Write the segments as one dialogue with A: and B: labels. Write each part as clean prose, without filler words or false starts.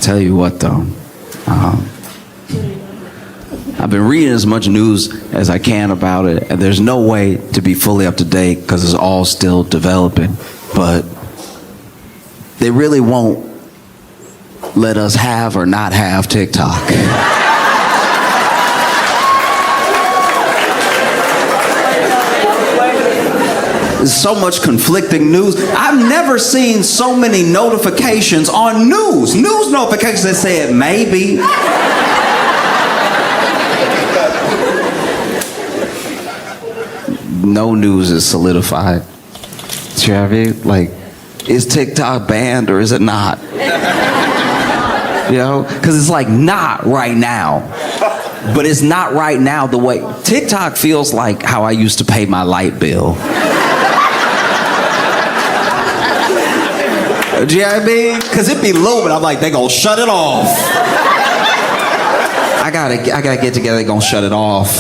A: Tell you what though, I've been reading as much news as I can about it, and there's no way to be fully up to date because it's all still developing. But they really won't let us have or not have TikTok. There's so much conflicting news. I've never seen so many notifications on news. News notifications that said maybe. No news is solidified. Chevy, like, is TikTok banned or is it not? You know, because it's like not right now. But it's not right now the way TikTok feels like how I used to pay my light bill. Do you know what I mean? Because it be low, but I'm like, they gonna shut it off. I gotta get together, they gonna shut it off.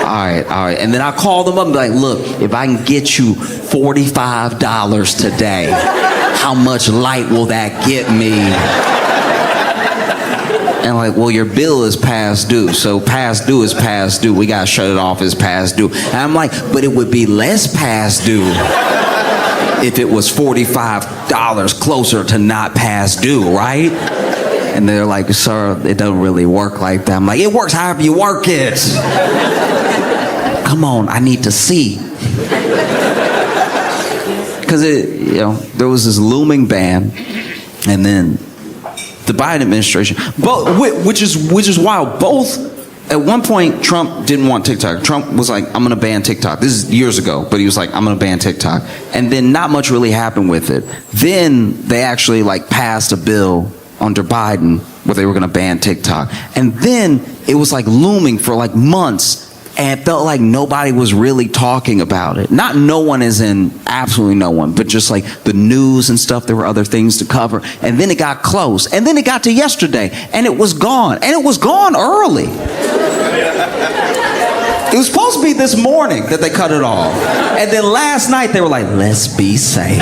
A: All right. And then I call them up and be like, look, if I can get you $45 today, how much light will that get me? And like, well, your bill is past due. So past due is past due. We gotta shut it off as past due. And I'm like, but it would be less past due if it was $45 closer to not past due, right? And they're like, sir, it doesn't really work like that. I'm like, it works however you work it. Come on, I need to see. Because there was this looming ban, and then the Biden administration, which is wild. Both. At one point, Trump didn't want TikTok. Trump was like, I'm going to ban TikTok. This is years ago, but he was like, I'm going to ban TikTok. And then not much really happened with it. Then they actually like passed a bill under Biden where they were going to ban TikTok. And then it was like looming for like months, and it felt like nobody was really talking about it. Not no one as in absolutely no one, but just like the news and stuff. There were other things to cover. And then it got close. And then it got to yesterday, and it was gone. And it was gone early. It was supposed to be this morning that they cut it off. And then last night they were like, let's be safe.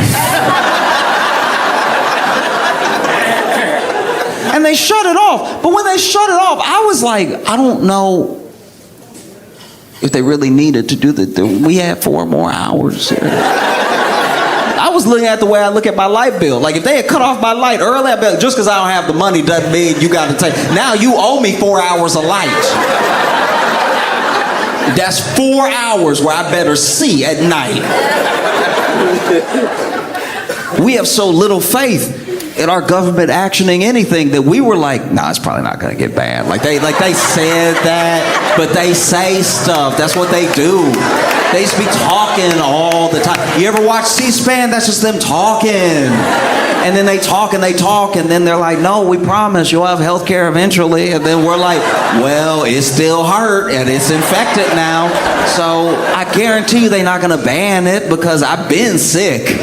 A: And they shut it off. But when they shut it off, I was like, I don't know if they really needed to do that. We had 4 more hours here. I was looking at the way I look at my light bill. Like, if they had cut off my light early, I bet just because I don't have the money doesn't mean you got to take. Now you owe me 4 hours of light. That's 4 hours where I better see at night. We have so little faith in our government actioning anything that we were like, nah, it's probably not gonna get banned. Like they said that, but they say stuff. That's what they do. They just be talking all the time. You ever watch C-SPAN? That's just them talking. And then they talk, and then they're like, no, we promise you'll have health care eventually. And then we're like, well, it still hurt, and it's infected now. So I guarantee you they're not gonna ban it because I've been sick.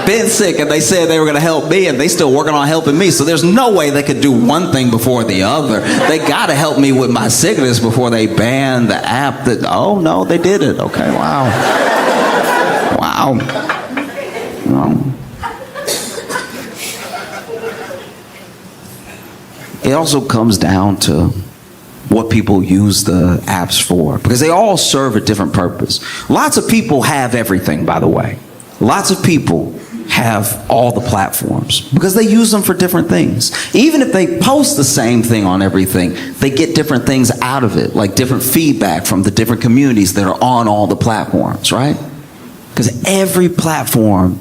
A: Been sick, and they said they were going to help me, and they still working on helping me. So there's no way they could do one thing before the other. They got to help me with my sickness before they ban the app. Oh no, they did it. Okay, wow. It also comes down to what people use the apps for, because they all serve a different purpose. Lots of people have everything, by the way. Lots of people have all the platforms because they use them for different things. Even if they post the same thing on everything, they get different things out of it, like different feedback from the different communities that are on all the platforms, right? Because every platform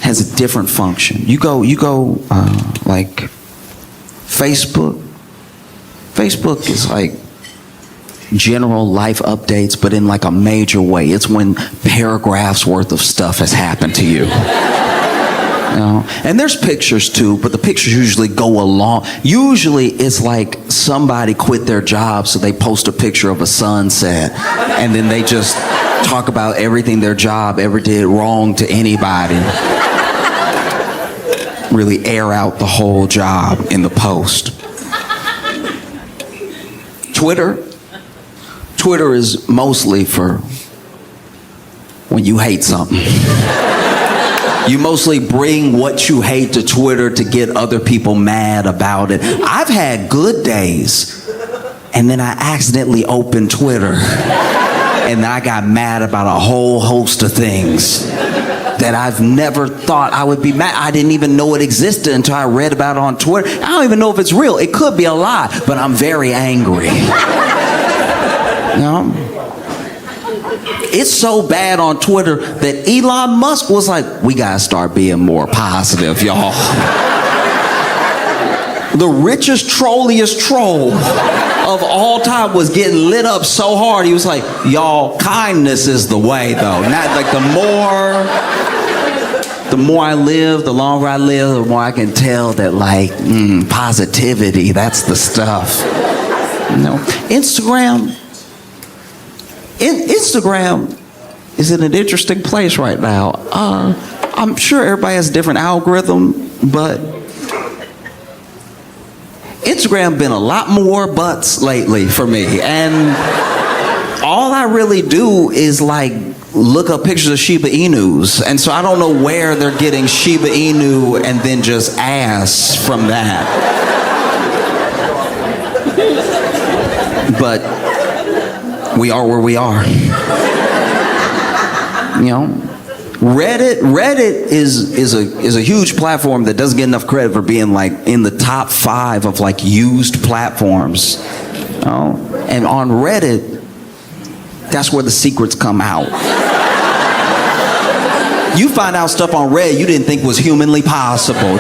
A: has a different function. You go like Facebook. Facebook is like general life updates, but in like a major way. It's when paragraphs worth of stuff has happened to you. And there's pictures too, but the pictures usually go along. Usually it's like somebody quit their job, so they post a picture of a sunset, and then they just talk about everything their job ever did wrong to anybody. Really air out the whole job in the post. Twitter is mostly for when you hate something. You mostly bring what you hate to Twitter to get other people mad about it. I've had good days, and then I accidentally opened Twitter, and I got mad about a whole host of things that I've never thought I would be mad. I didn't even know it existed until I read about it on Twitter. I don't even know if it's real. It could be a lie, but I'm very angry. You know? It's so bad on Twitter that Elon Musk was like, we gotta start being more positive, y'all. The richest, trolliest troll of all time was getting lit up so hard. He was like, y'all, kindness is the way, though. Not like the more I live, the longer I live, the more I can tell that like positivity, that's the stuff. You know, Instagram is in an interesting place right now. I'm sure everybody has a different algorithm, but Instagram been a lot more butts lately for me, and all I really do is like look up pictures of Shiba Inus, and so I don't know where they're getting Shiba Inu and then just ass from that. But we are where we are. You know, Reddit is a huge platform that doesn't get enough credit for being like in the top 5 of like used platforms. You know? And on Reddit, that's where the secrets come out. You find out stuff on Reddit you didn't think was humanly possible.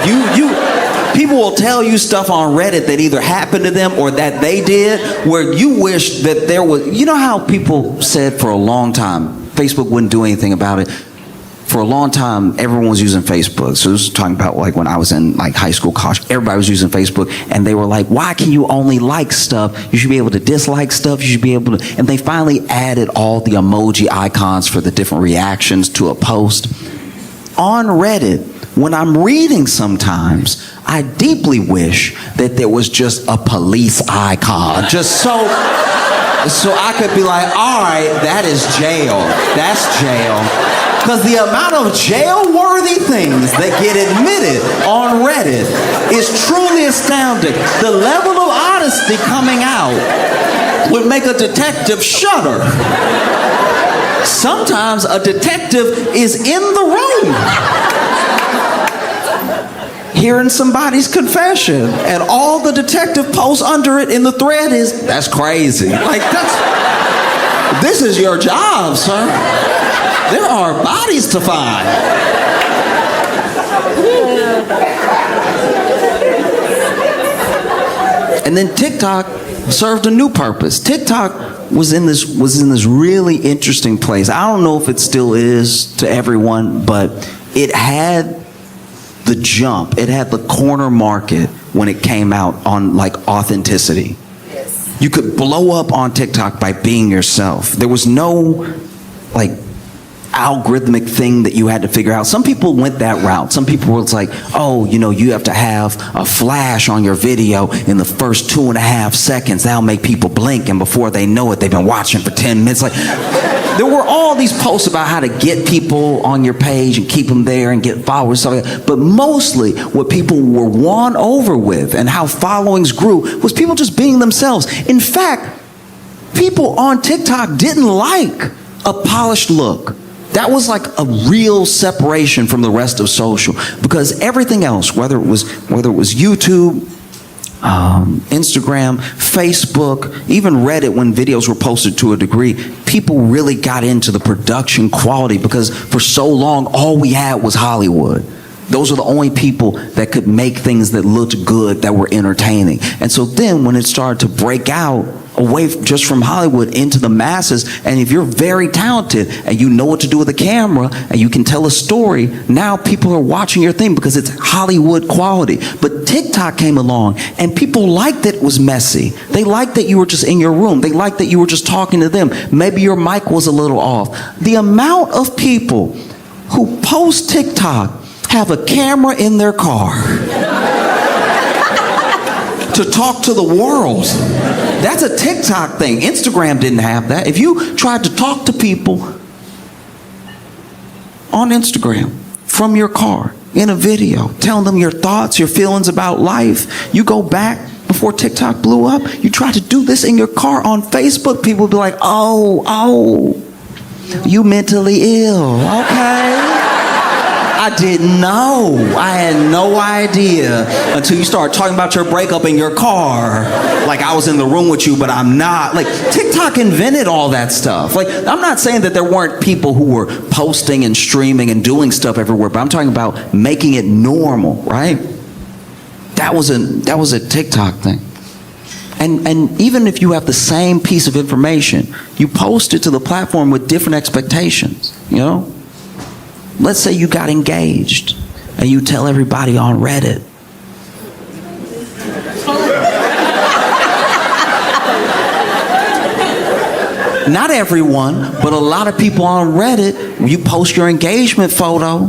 A: People will tell you stuff on Reddit that either happened to them or that they did, where you wish that there was. You know how people said for a long time Facebook wouldn't do anything about it. For a long time, everyone was using Facebook. So this was talking about like when I was in like high school, college, everybody was using Facebook, and they were like, why can you only like stuff? You should be able to dislike stuff. You should be able to, and they finally added all the emoji icons for the different reactions to a post. On Reddit, when I'm reading sometimes, I deeply wish that there was just a police icon, just so I could be like, all right, that is jail. That's jail. Because the amount of jail-worthy things that get admitted on Reddit is truly astounding. The level of honesty coming out would make a detective shudder. Sometimes a detective is in the room hearing somebody's confession, and all the detective posts under it in the thread is, that's crazy. Like, this is your job, sir. There are bodies to find. And then TikTok served a new purpose. TikTok was in this really interesting place. I don't know if it still is to everyone, but it had the jump. It had the corner market when it came out on like authenticity. Yes. You could blow up on TikTok by being yourself. There was no like algorithmic thing that you had to figure out. Some people went that route. Some people were like, oh, you know, you have to have a flash on your video in the first 2.5 seconds. That'll make people blink, and before they know it, they've been watching for 10 minutes. Like, there were all these posts about how to get people on your page and keep them there and get followers, stuff like that. But mostly what people were won over with and how followings grew was people just being themselves. In fact, people on TikTok didn't like a polished look. That was like a real separation from the rest of social, because everything else, whether it was YouTube, Instagram, Facebook, even Reddit, when videos were posted to a degree, people really got into the production quality, because for so long all we had was Hollywood. Those are the only people that could make things that looked good, that were entertaining. And so then when it started to break out away just from Hollywood into the masses, and if you're very talented and you know what to do with a camera and you can tell a story, now people are watching your thing because it's Hollywood quality. But TikTok came along and people liked that it was messy. They liked that you were just in your room. They liked that you were just talking to them. Maybe your mic was a little off. The amount of people who post TikTok have a camera in their car to talk to the world. That's a TikTok thing. Instagram didn't have that. If you tried to talk to people on Instagram, from your car in a video, telling them your thoughts, your feelings about life. You go back before TikTok blew up, you try to do this in your car on Facebook, people would be like, oh, you mentally ill, okay. I didn't know. I had no idea until you start talking about your breakup in your car. Like I was in the room with you, but I'm not. Like TikTok invented all that stuff. Like I'm not saying that there weren't people who were posting and streaming and doing stuff everywhere, but I'm talking about making it normal, right? That was a TikTok thing. And even if you have the same piece of information, you post it to the platform with different expectations, you know? Let's say you got engaged and you tell everybody on Reddit. Not everyone, but a lot of people on Reddit, you post your engagement photo,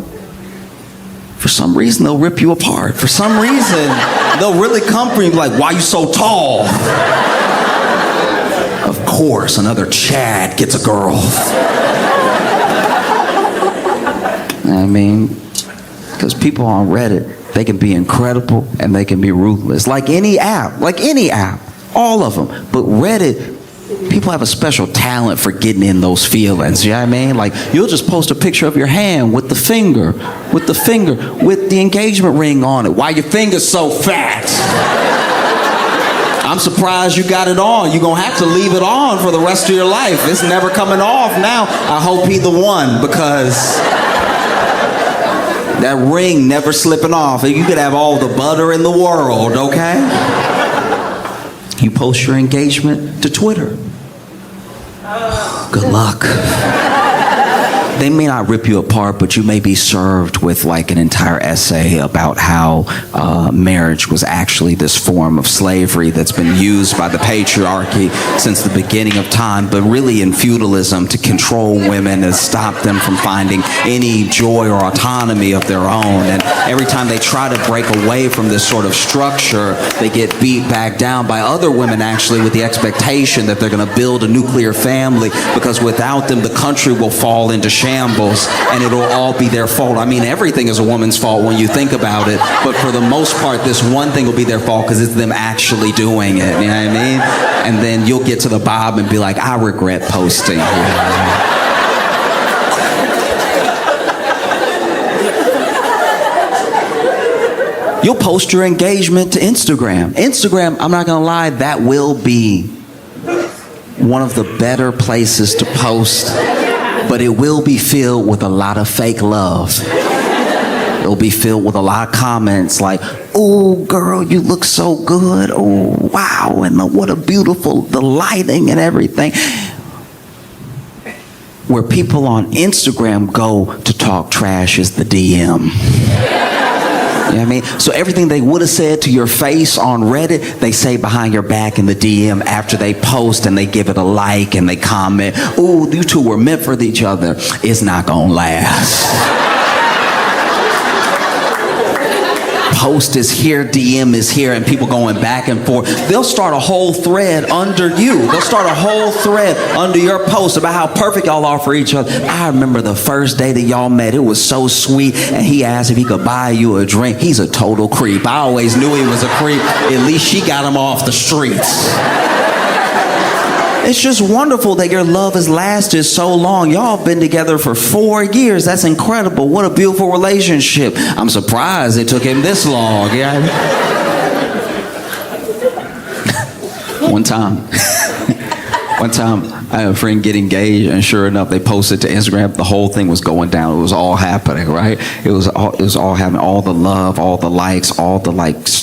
A: for some reason they'll rip you apart. For some reason, they'll really come for you like, why are you so tall? Of course, another Chad gets a girl. I mean, because people on Reddit, they can be incredible and they can be ruthless. Like any app, all of them. But Reddit, people have a special talent for getting in those feelings, you know what I mean? Like, you'll just post a picture of your hand with the engagement ring on it. Why your finger's so fat? I'm surprised you got it on. You're going to have to leave it on for the rest of your life. It's never coming off now. I hope he the one, because that ring never slipping off. You could have all the butter in the world, okay? You post your engagement to Twitter. Good luck. They may not rip you apart, but you may be served with like an entire essay about how marriage was actually this form of slavery that's been used by the patriarchy since the beginning of time, but really in feudalism to control women and stop them from finding any joy or autonomy of their own. And every time they try to break away from this sort of structure, they get beat back down by other women, actually, with the expectation that they're going to build a nuclear family, because without them the country will fall into shambles and it'll all be their fault. I mean, everything is a woman's fault when you think about it, but for the most part, this one thing will be their fault because it's them actually doing it, you know what I mean? And then you'll get to the bottom and be like, I regret posting. You'll post your engagement to Instagram. Instagram, I'm not gonna lie, that will be one of the better places to post, but it will be filled with a lot of fake love. It'll be filled with a lot of comments like, oh, girl, you look so good. Oh, wow, and what a beautiful, the lighting and everything. Where people on Instagram go to talk trash is the DM. You know what I mean? So everything they would have said to your face on Reddit, they say behind your back in the DM after they post, and they give it a like and they comment, ooh, you two were meant for each other. It's not gonna last. Post is here, DM is here, and people going back and forth. They'll start a whole thread under you. They'll start a whole thread under your post about how perfect y'all are for each other. I remember the first day that y'all met. It was so sweet, and he asked if he could buy you a drink. He's a total creep. I always knew he was a creep. At least she got him off the streets. It's just wonderful that your love has lasted so long. Y'all been together for 4 years. That's incredible. What a beautiful relationship. I'm surprised it took him this long. Yeah. One time, I had a friend get engaged, and sure enough, they posted to Instagram. The whole thing was going down. It was all happening, right? It was all happening. All the love, all the likes, all the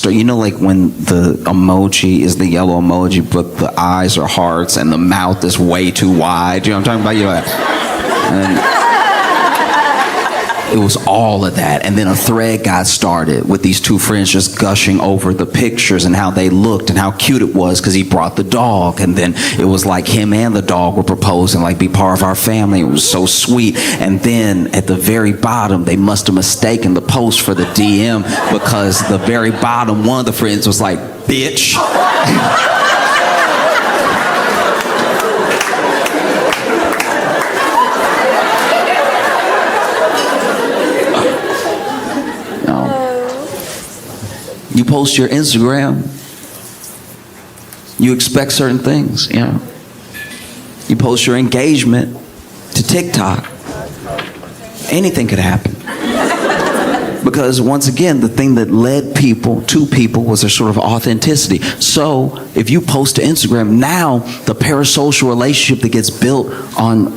A: you know, like when the emoji is the yellow emoji, but the eyes are hearts and the mouth is way too wide. You know what I'm talking about? And it was all of that. And then a thread got started with these two friends just gushing over the pictures and how they looked and how cute it was because he brought the dog. And then it was like him and the dog were proposing, like, be part of our family. It was so sweet. And then at the very bottom, they must have mistaken the post for the DM, because the very bottom, one of the friends was like, bitch. You post your Instagram, you expect certain things, you know. You post your engagement to TikTok, anything could happen. Because once again, the thing that led people to people was their sort of authenticity. So if you post to Instagram, now the parasocial relationship that gets built on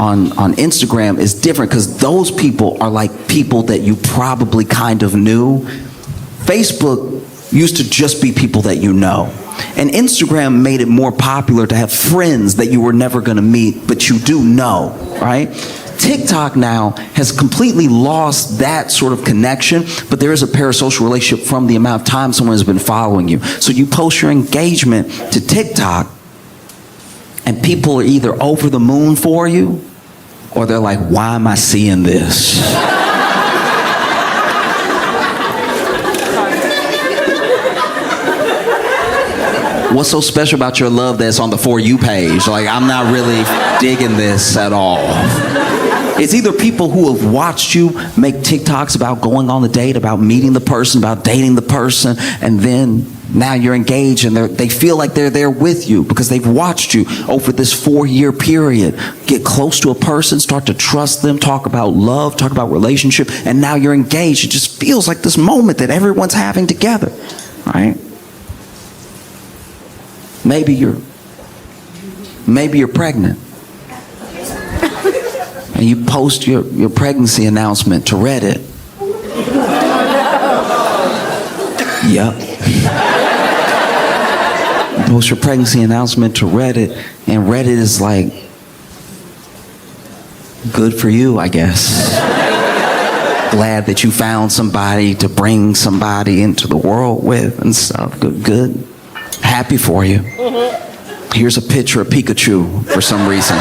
A: Instagram is different, because those people are like people that you probably kind of knew. Facebook used to just be people that you know. And Instagram made it more popular to have friends that you were never going to meet, but you do know, right? TikTok now has completely lost that sort of connection, but there is a parasocial relationship from the amount of time someone has been following you. So you post your engagement to TikTok, and people are either over the moon for you, or they're like, why am I seeing this? What's so special about your love that's on the For You page? Like, I'm not really digging this at all. It's either people who have watched you make TikToks about going on the date, about meeting the person, about dating the person, and then now you're engaged and they feel like they're there with you because they've watched you over this 4-year period. Get close to a person, start to trust them, talk about love, talk about relationship, and now you're engaged. It just feels like this moment that everyone's having together, right? Maybe you're pregnant. And you post your pregnancy announcement to Reddit. Yep. You post your pregnancy announcement to Reddit, and Reddit is like, good for you, I guess. Glad that you found somebody to bring somebody into the world with and stuff. Good. Happy for you. Here's a picture of Pikachu for some reason.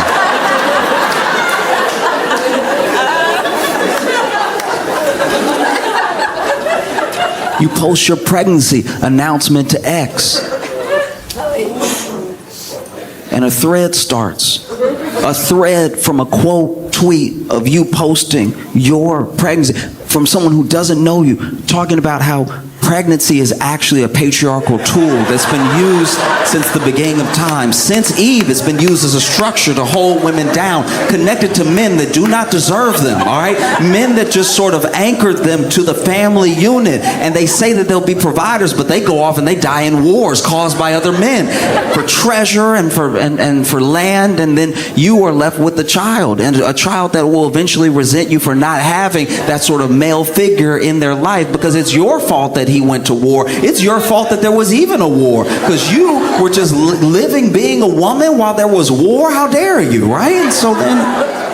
A: You post your pregnancy announcement to X, and a thread starts. A thread from a quote tweet of you posting your pregnancy from someone who doesn't know you, talking about how pregnancy is actually a patriarchal tool that's been used since the beginning of time. Since Eve, it's been used as a structure to hold women down, connected to men that do not deserve them, all right? Men that just sort of anchored them to the family unit, and they say that they'll be providers, but they go off and they die in wars caused by other men for treasure and for land, and then you are left with the child, and a child that will eventually resent you for not having that sort of male figure in their life, because it's your fault that he went to war. It's your fault that there was even a war, because you were just living being a woman while there was war. How dare you, right? And so then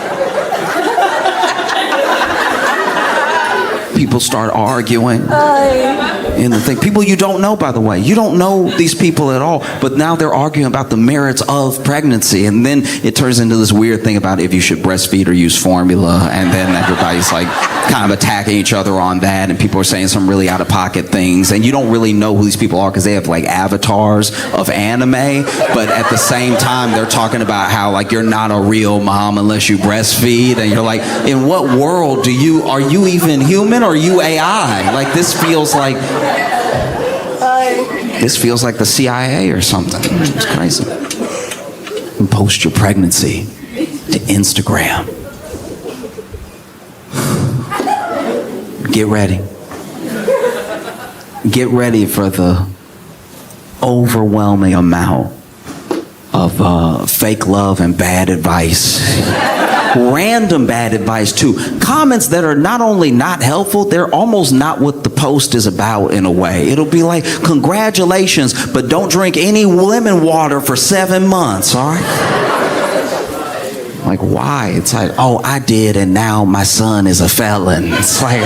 A: people start arguing in the thing. People you don't know, by the way. You don't know these people at all, but now they're arguing about the merits of pregnancy, and then it turns into this weird thing about if you should breastfeed or use formula, and then everybody's like kind of attacking each other on that, and people are saying some really out-of-pocket things, and you don't really know who these people are because they have like avatars of anime, but at the same time they're talking about how like you're not a real mom unless you breastfeed, and you're like, in what world are you even human or are you AI? Like this feels like the CIA or something. It's crazy. And post your pregnancy to Instagram. Get ready. Get ready for the overwhelming amount of fake love and bad advice. Random bad advice too. Comments that are not only not helpful, they're almost not what the post is about in a way. It'll be like, congratulations, but don't drink any lemon water for 7 months, all right? Like, why? It's like, oh, I did, and now my son is a felon. It's like,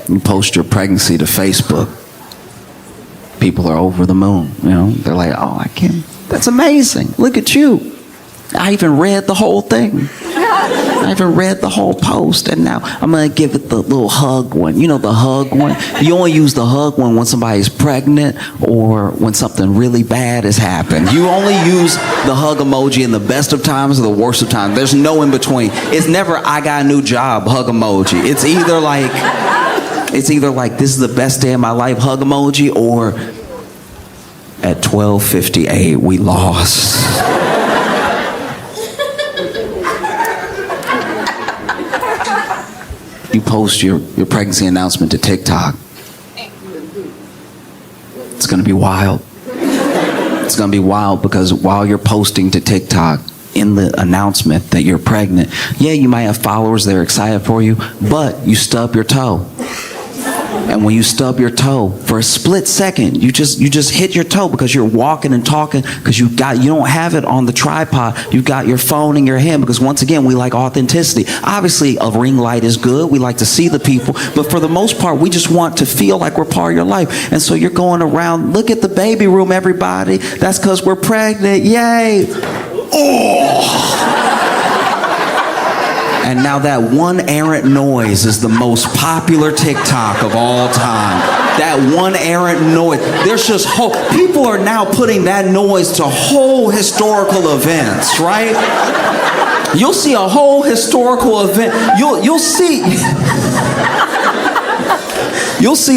A: you post your pregnancy to Facebook. People are over the moon, you know. They're like, oh, I can't. That's amazing. Look at you. I even read the whole thing. I haven't read the whole post, and now I'm going to give it the little hug one. You know, the hug one? You only use the hug one when somebody's pregnant or when something really bad has happened. You only use the hug emoji in the best of times or the worst of times. There's no in between. It's never, I got a new job, hug emoji. It's either like, this is the best day of my life, hug emoji, or at 12:58, we lost. You post your pregnancy announcement to TikTok. It's going to be wild. It's going to be wild because while you're posting to TikTok in the announcement that you're pregnant, yeah, you might have followers that are excited for you, but you stub your toe. And when you stub your toe, for a split second, you just hit your toe because you're walking and talking because you don't have it on the tripod. You've got your phone in your hand because once again, we like authenticity. Obviously, a ring light is good. We like to see the people. But for the most part, we just want to feel like we're part of your life. And so you're going around, look at the baby room, everybody. That's because we're pregnant. Yay. Oh. And now that one errant noise is the most popular TikTok of all time. That one errant noise. There's just people are now putting that noise to whole historical events, right? You'll see a whole historical event. You'll see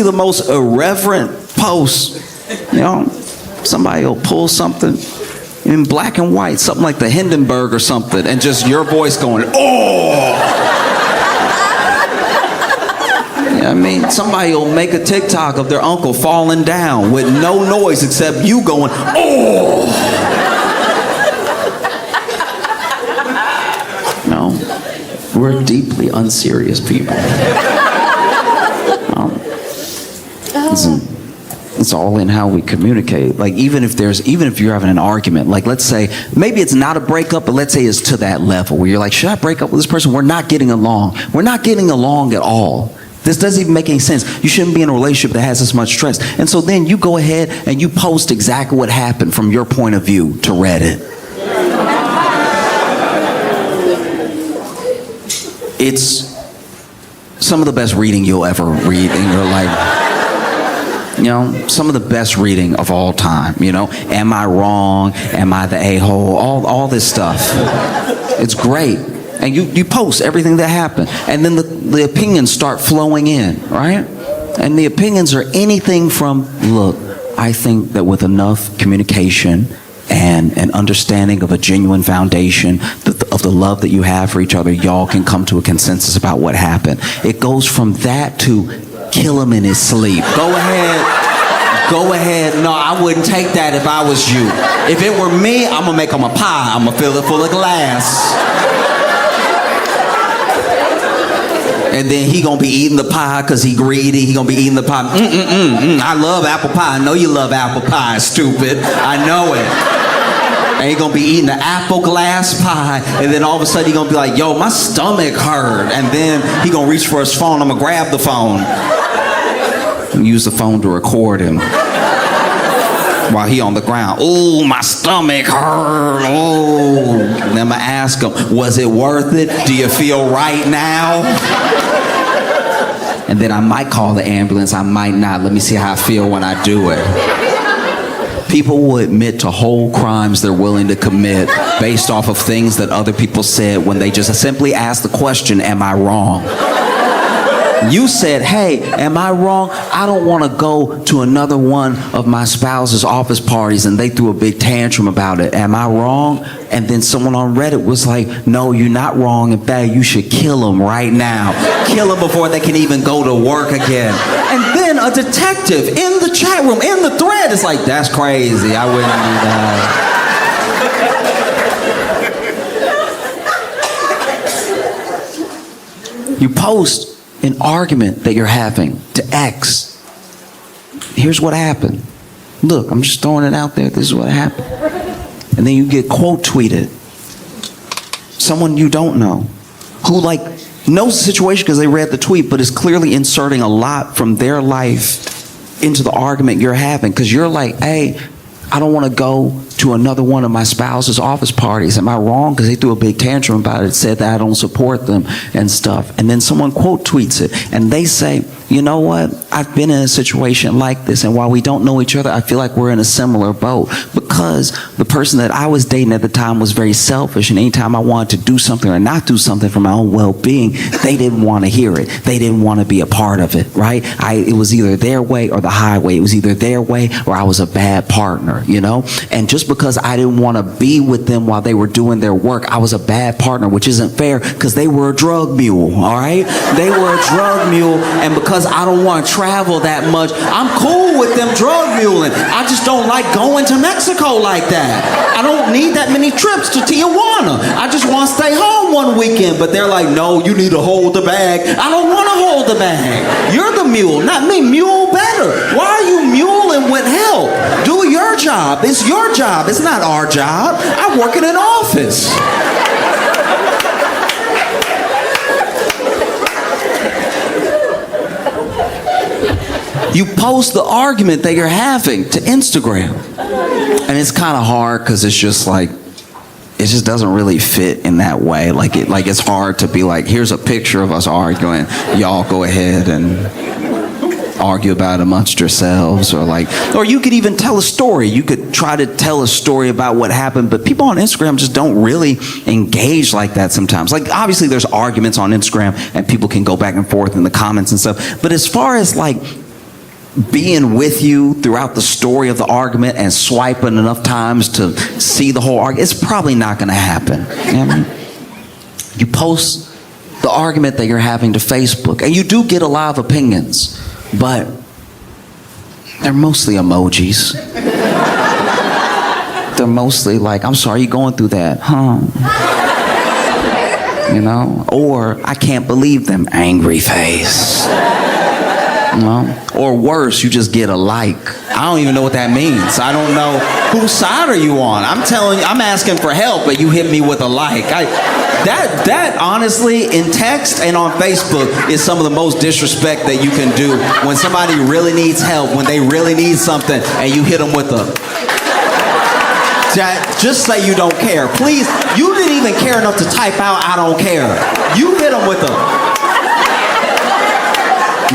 A: the most irreverent posts. You know, somebody will pull something in black and white, something like the Hindenburg or something, and just your voice going, oh! I mean, somebody will make a TikTok of their uncle falling down with no noise except you going, oh! No, we're deeply unserious people. It's all in how we communicate. Like even if you're having an argument, like let's say, maybe it's not a breakup, but let's say it's to that level where you're like, should I break up with this person? We're not getting along. We're not getting along at all. This doesn't even make any sense. You shouldn't be in a relationship that has this much stress. And so then you go ahead and you post exactly what happened from your point of view to Reddit. It's some of the best reading you'll ever read in your life. You know, some of the best reading of all time, you know. Am I wrong? Am I the a-hole? All this stuff. It's great. And you post everything that happened. And then the opinions start flowing in, right? And the opinions are anything from, look, I think that with enough communication and an understanding of a genuine foundation of the love that you have for each other, y'all can come to a consensus about what happened. It goes from that to kill him in his sleep. Go ahead. No, I wouldn't take that if I was you. If it were me, I'm gonna make him a pie. I'm gonna fill it full of glass. And then he gonna be eating the pie because he greedy. He gonna be eating the pie. I love apple pie. I know you love apple pie, stupid. I know it. And he gonna be eating the apple glass pie, and then all of a sudden he gonna be like, yo, my stomach hurt. And then he gonna reach for his phone. I'm gonna grab the phone and use the phone to record him while he on the ground. Ooh, my stomach hurt. Oh. And then I'm gonna ask him, was it worth it? Do you feel right now? And then I might call the ambulance, I might not. Let me see how I feel when I do it. People will admit to whole crimes they're willing to commit based off of things that other people said when they just simply asked the question, am I wrong? You said, hey, am I wrong? I don't want to go to another one of my spouse's office parties, and they threw a big tantrum about it. Am I wrong? And then someone on Reddit was like, no, you're not wrong. In fact, you should kill them right now. Kill them before they can even go to work again. And then a detective in the chat room, in the thread, is like, that's crazy. I wouldn't do that. You post an argument that you're having to X. Here's what happened. Look, I'm just throwing it out there. This is what happened. And then you get quote tweeted. Someone you don't know who like knows the situation because they read the tweet, but is clearly inserting a lot from their life into the argument you're having. Because you're like, hey, I don't want to go to another one of my spouse's office parties. Am I wrong? Because they threw a big tantrum about it, said that I don't support them and stuff. And then someone quote tweets it and they say, you know what? I've been in a situation like this, and while we don't know each other, I feel like we're in a similar boat, because the person that I was dating at the time was very selfish, and anytime I wanted to do something or not do something for my own well-being, they didn't want to hear it. They didn't want to be a part of it, right? It was either their way or the highway. It was either their way or I was a bad partner, you know? And just because I didn't want to be with them while they were doing their work, I was a bad partner, which isn't fair, because they were a drug mule, all right? They were a drug mule, and because I don't want to travel that much, I'm cool with them drug muling. I just don't like going to Mexico like that. I don't need that many trips to Tijuana. I just want to stay home one weekend. But they're like, no, you need to hold the bag. I don't want to hold the bag. You're the mule, not me. Mule better. Why are you muling with help? Do your job. It's your job. It's not our job. I work in an office. You post the argument that you're having to Instagram. And it's kind of hard because it's just like, it just doesn't really fit in that way. Like it's hard to be like, here's a picture of us arguing. Y'all go ahead and argue about it amongst yourselves, or you could even tell a story. You could try to tell a story about what happened, but people on Instagram just don't really engage like that sometimes. Like, obviously there's arguments on Instagram and people can go back and forth in the comments and stuff, but as far as like being with you throughout the story of the argument and swiping enough times to see the whole argument, it's probably not going to happen. You know what I mean? You post the argument that you're having to Facebook, and you do get a lot of opinions, but they're mostly emojis. They're mostly like, I'm sorry you're going through that, huh? You know? Or, I can't believe them, angry face. You know? Or worse, you just get a like. I don't even know what that means. I don't know whose side are you on. I'm telling you, I'm asking for help, but you hit me with a like. That honestly, in text and on Facebook, is some of the most disrespect that you can do when somebody really needs help, when they really need something, and you hit them with a... Just say you don't care. Please, you didn't even care enough to type out, I don't care. You hit them with a...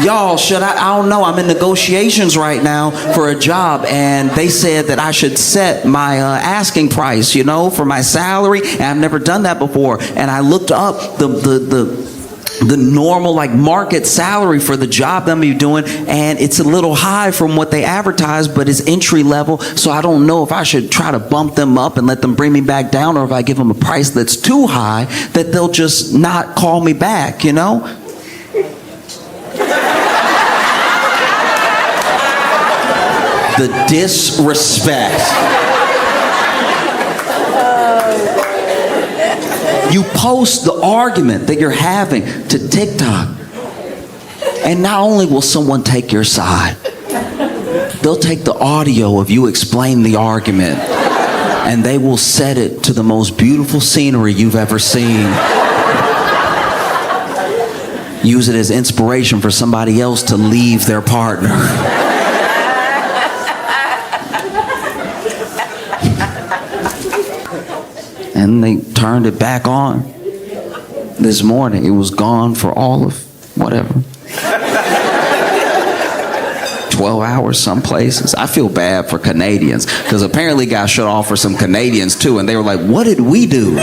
A: Y'all, I don't know, I'm in negotiations right now for a job, and they said that I should set my asking price, you know, for my salary, and I've never done that before. And I looked up the normal like market salary for the job that I'm doing, and it's a little high from what they advertise, but it's entry level, so I don't know if I should try to bump them up and let them bring me back down, or if I give them a price that's too high that they'll just not call me back, you know? The disrespect. You post the argument that you're having to TikTok, and not only will someone take your side, they'll take the audio of you explain the argument, and they will set it to the most beautiful scenery you've ever seen. Use it as inspiration for somebody else to leave their partner. And they turned it back on this morning. It was gone for all of whatever. 12 hours some places. I feel bad for Canadians, because apparently got shut off for some Canadians too, and they were like, what did we do?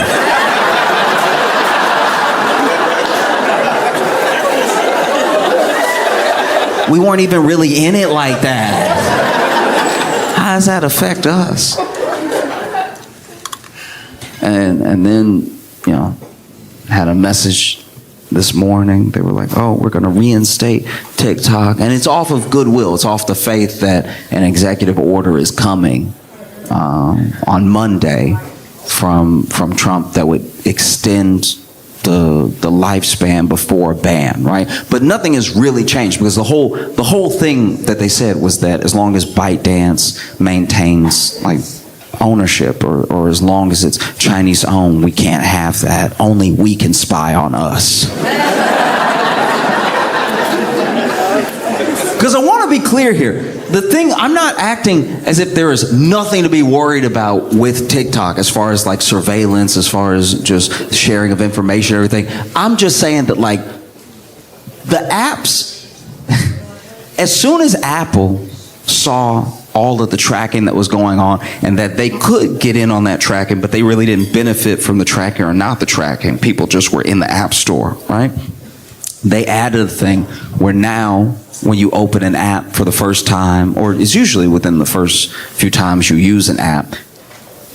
A: We weren't even really in it like that. How does that affect us? And then, you know, had a message this morning. They were like, oh, we're going to reinstate TikTok. And it's off of goodwill. It's off the faith that an executive order is coming on Monday from Trump that would extend the lifespan before a ban, right? But nothing has really changed, because the whole thing that they said was that as long as ByteDance maintains like ownership, or as long as it's Chinese owned, we can't have that. Only we can spy on us. Because I want to be clear here. The thing, I'm not acting as if there is nothing to be worried about with TikTok as far as like surveillance, as far as just sharing of information, everything. I'm just saying that like the apps, as soon as Apple saw all of the tracking that was going on and that they could get in on that tracking, but they really didn't benefit from the tracking or not the tracking. People just were in the app store, right? They added a thing where now when you open an app for the first time, or it's usually within the first few times you use an app,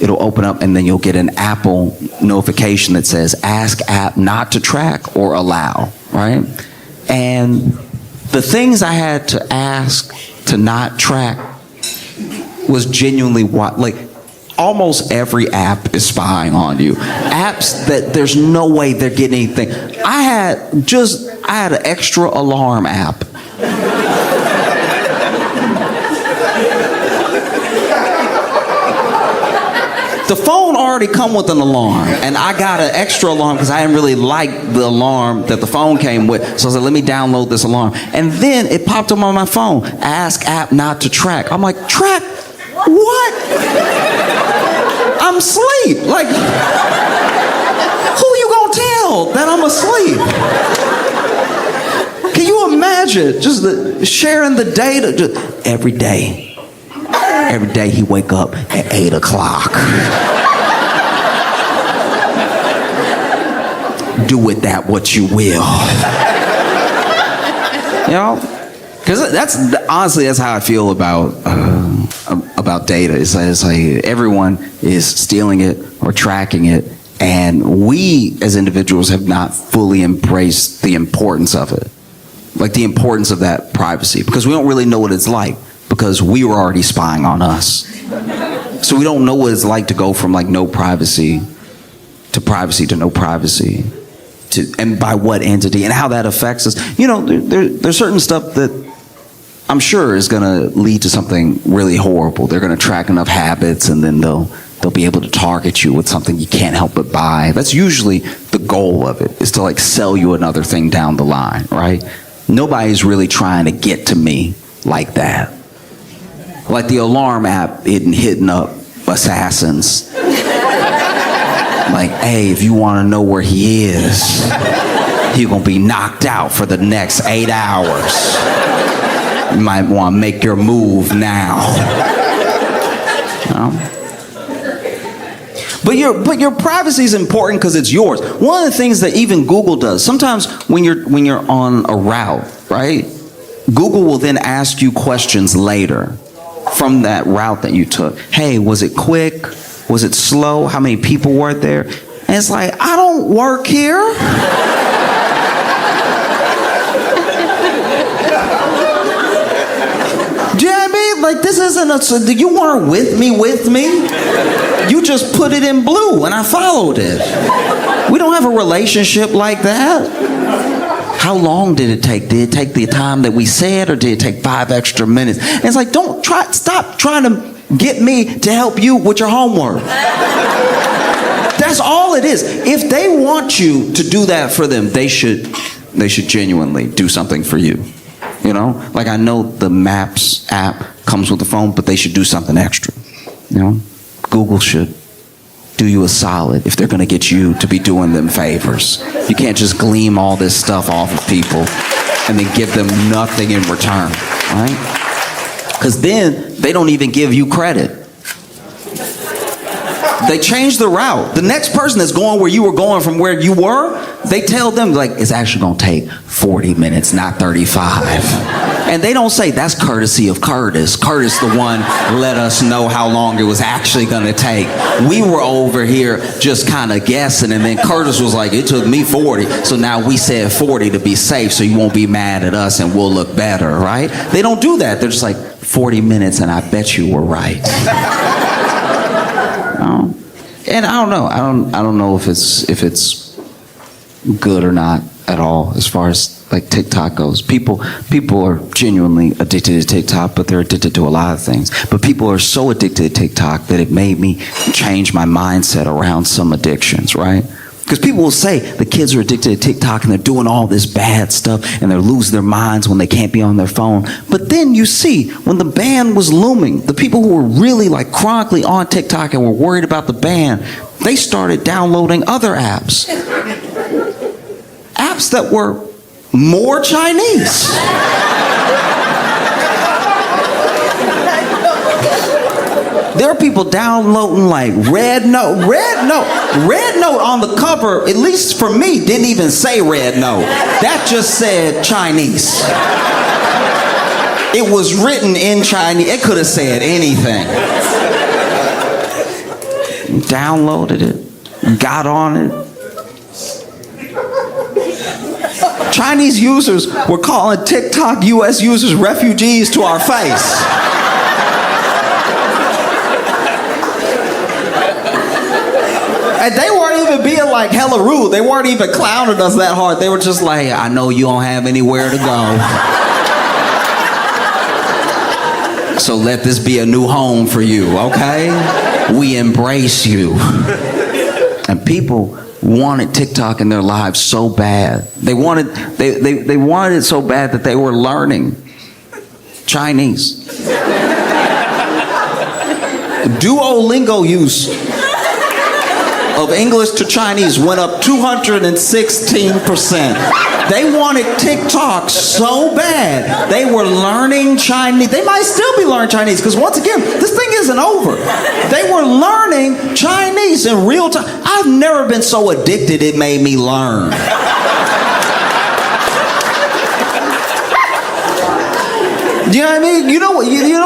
A: it'll open up and then you'll get an Apple notification that says ask app not to track or allow, right? And the things I had to ask to not track was genuinely what, like, almost every app is spying on you. Apps that there's no way they're getting anything. I had an extra alarm app. The phone already come with an alarm, and I got an extra alarm because I didn't really like the alarm that the phone came with. So I said, let me download this alarm. And then it popped up on my phone, ask app not to track. I'm like, track what? I'm asleep. Like, who you gonna tell that I'm asleep? Can you imagine just sharing the data just every day? Every day he wake up at 8 o'clock. Do with that what you will. You know? Because that's how I feel about data. It's like everyone is stealing it or tracking it, and we as individuals have not fully embraced the importance of it. Like the importance of that privacy, because we don't really know what it's like, because we were already spying on us. So we don't know what it's like to go from like no privacy to no privacy, and by what entity and how that affects us. You know, there's certain stuff that I'm sure is going to lead to something really horrible. They're going to track enough habits, and then they'll be able to target you with something you can't help but buy. That's usually the goal of it, is to like sell you another thing down the line, right? Nobody's really trying to get to me like that. Like the alarm app hitting up assassins. Like, hey, if you want to know where he is, he's going to be knocked out for the next 8 hours. You might want to make your move now. You know? But your privacy is important because it's yours. One of the things that even Google does, sometimes when you're on a route, right? Google will then ask you questions later from that route that you took. Hey, was it quick? Was it slow? How many people were there? And it's like, I don't work here. Do you know what I mean? Like, this isn't you weren't with me. You just put it in blue and I followed it. We don't have a relationship like that. How long did it take? Did it take the time that we said, or did it take 5 extra minutes? And it's like, stop trying to get me to help you with your homework. That's all it is. If they want you to do that for them, they should genuinely do something for you. You know, like I know the Maps app comes with the phone, but they should do something extra. You know, Google should do you a solid if they're going to get you to be doing them favors. You can't just glean all this stuff off of people and then give them nothing in return, right? Because then they don't even give you credit. They change the route. The next person that's going where you were going from where you were, they tell them, like, it's actually going to take 40 minutes, not 35. And they don't say, that's courtesy of Curtis. Curtis, the one, let us know how long it was actually going to take. We were over here just kind of guessing, and then Curtis was like, it took me 40. So now we said 40 to be safe, so you won't be mad at us and we'll look better, right? They don't do that. They're just like, 40 minutes, and I bet you were right. And I don't know. I don't know if it's good or not at all as far as like TikTok goes. People are genuinely addicted to TikTok, but they're addicted to a lot of things. But people are so addicted to TikTok that it made me change my mindset around some addictions, right? Because people will say the kids are addicted to TikTok and they're doing all this bad stuff and they're losing their minds when they can't be on their phone. But then you see, when the ban was looming, the people who were really like chronically on TikTok and were worried about the ban, they started downloading other apps. Apps that were more Chinese. There are people downloading like Red Note. Red Note on the cover, at least for me, didn't even say Red Note. That just said Chinese. It was written in Chinese. It could have said anything. Downloaded it, got on it. Chinese users were calling TikTok US users refugees to our face. And they weren't even being like hella rude. They weren't even clowning us that hard. They were just like, I know you don't have anywhere to go. So let this be a new home for you, okay? We embrace you. And people wanted TikTok in their lives so bad. They wanted it so bad that they were learning Chinese. Duolingo use of English to Chinese went up 216%. They wanted TikTok so bad, they were learning Chinese. They might still be learning Chinese, because once again, this thing isn't over. They were learning Chinese in real time. I've never been so addicted it made me learn. Do you know what I mean? You know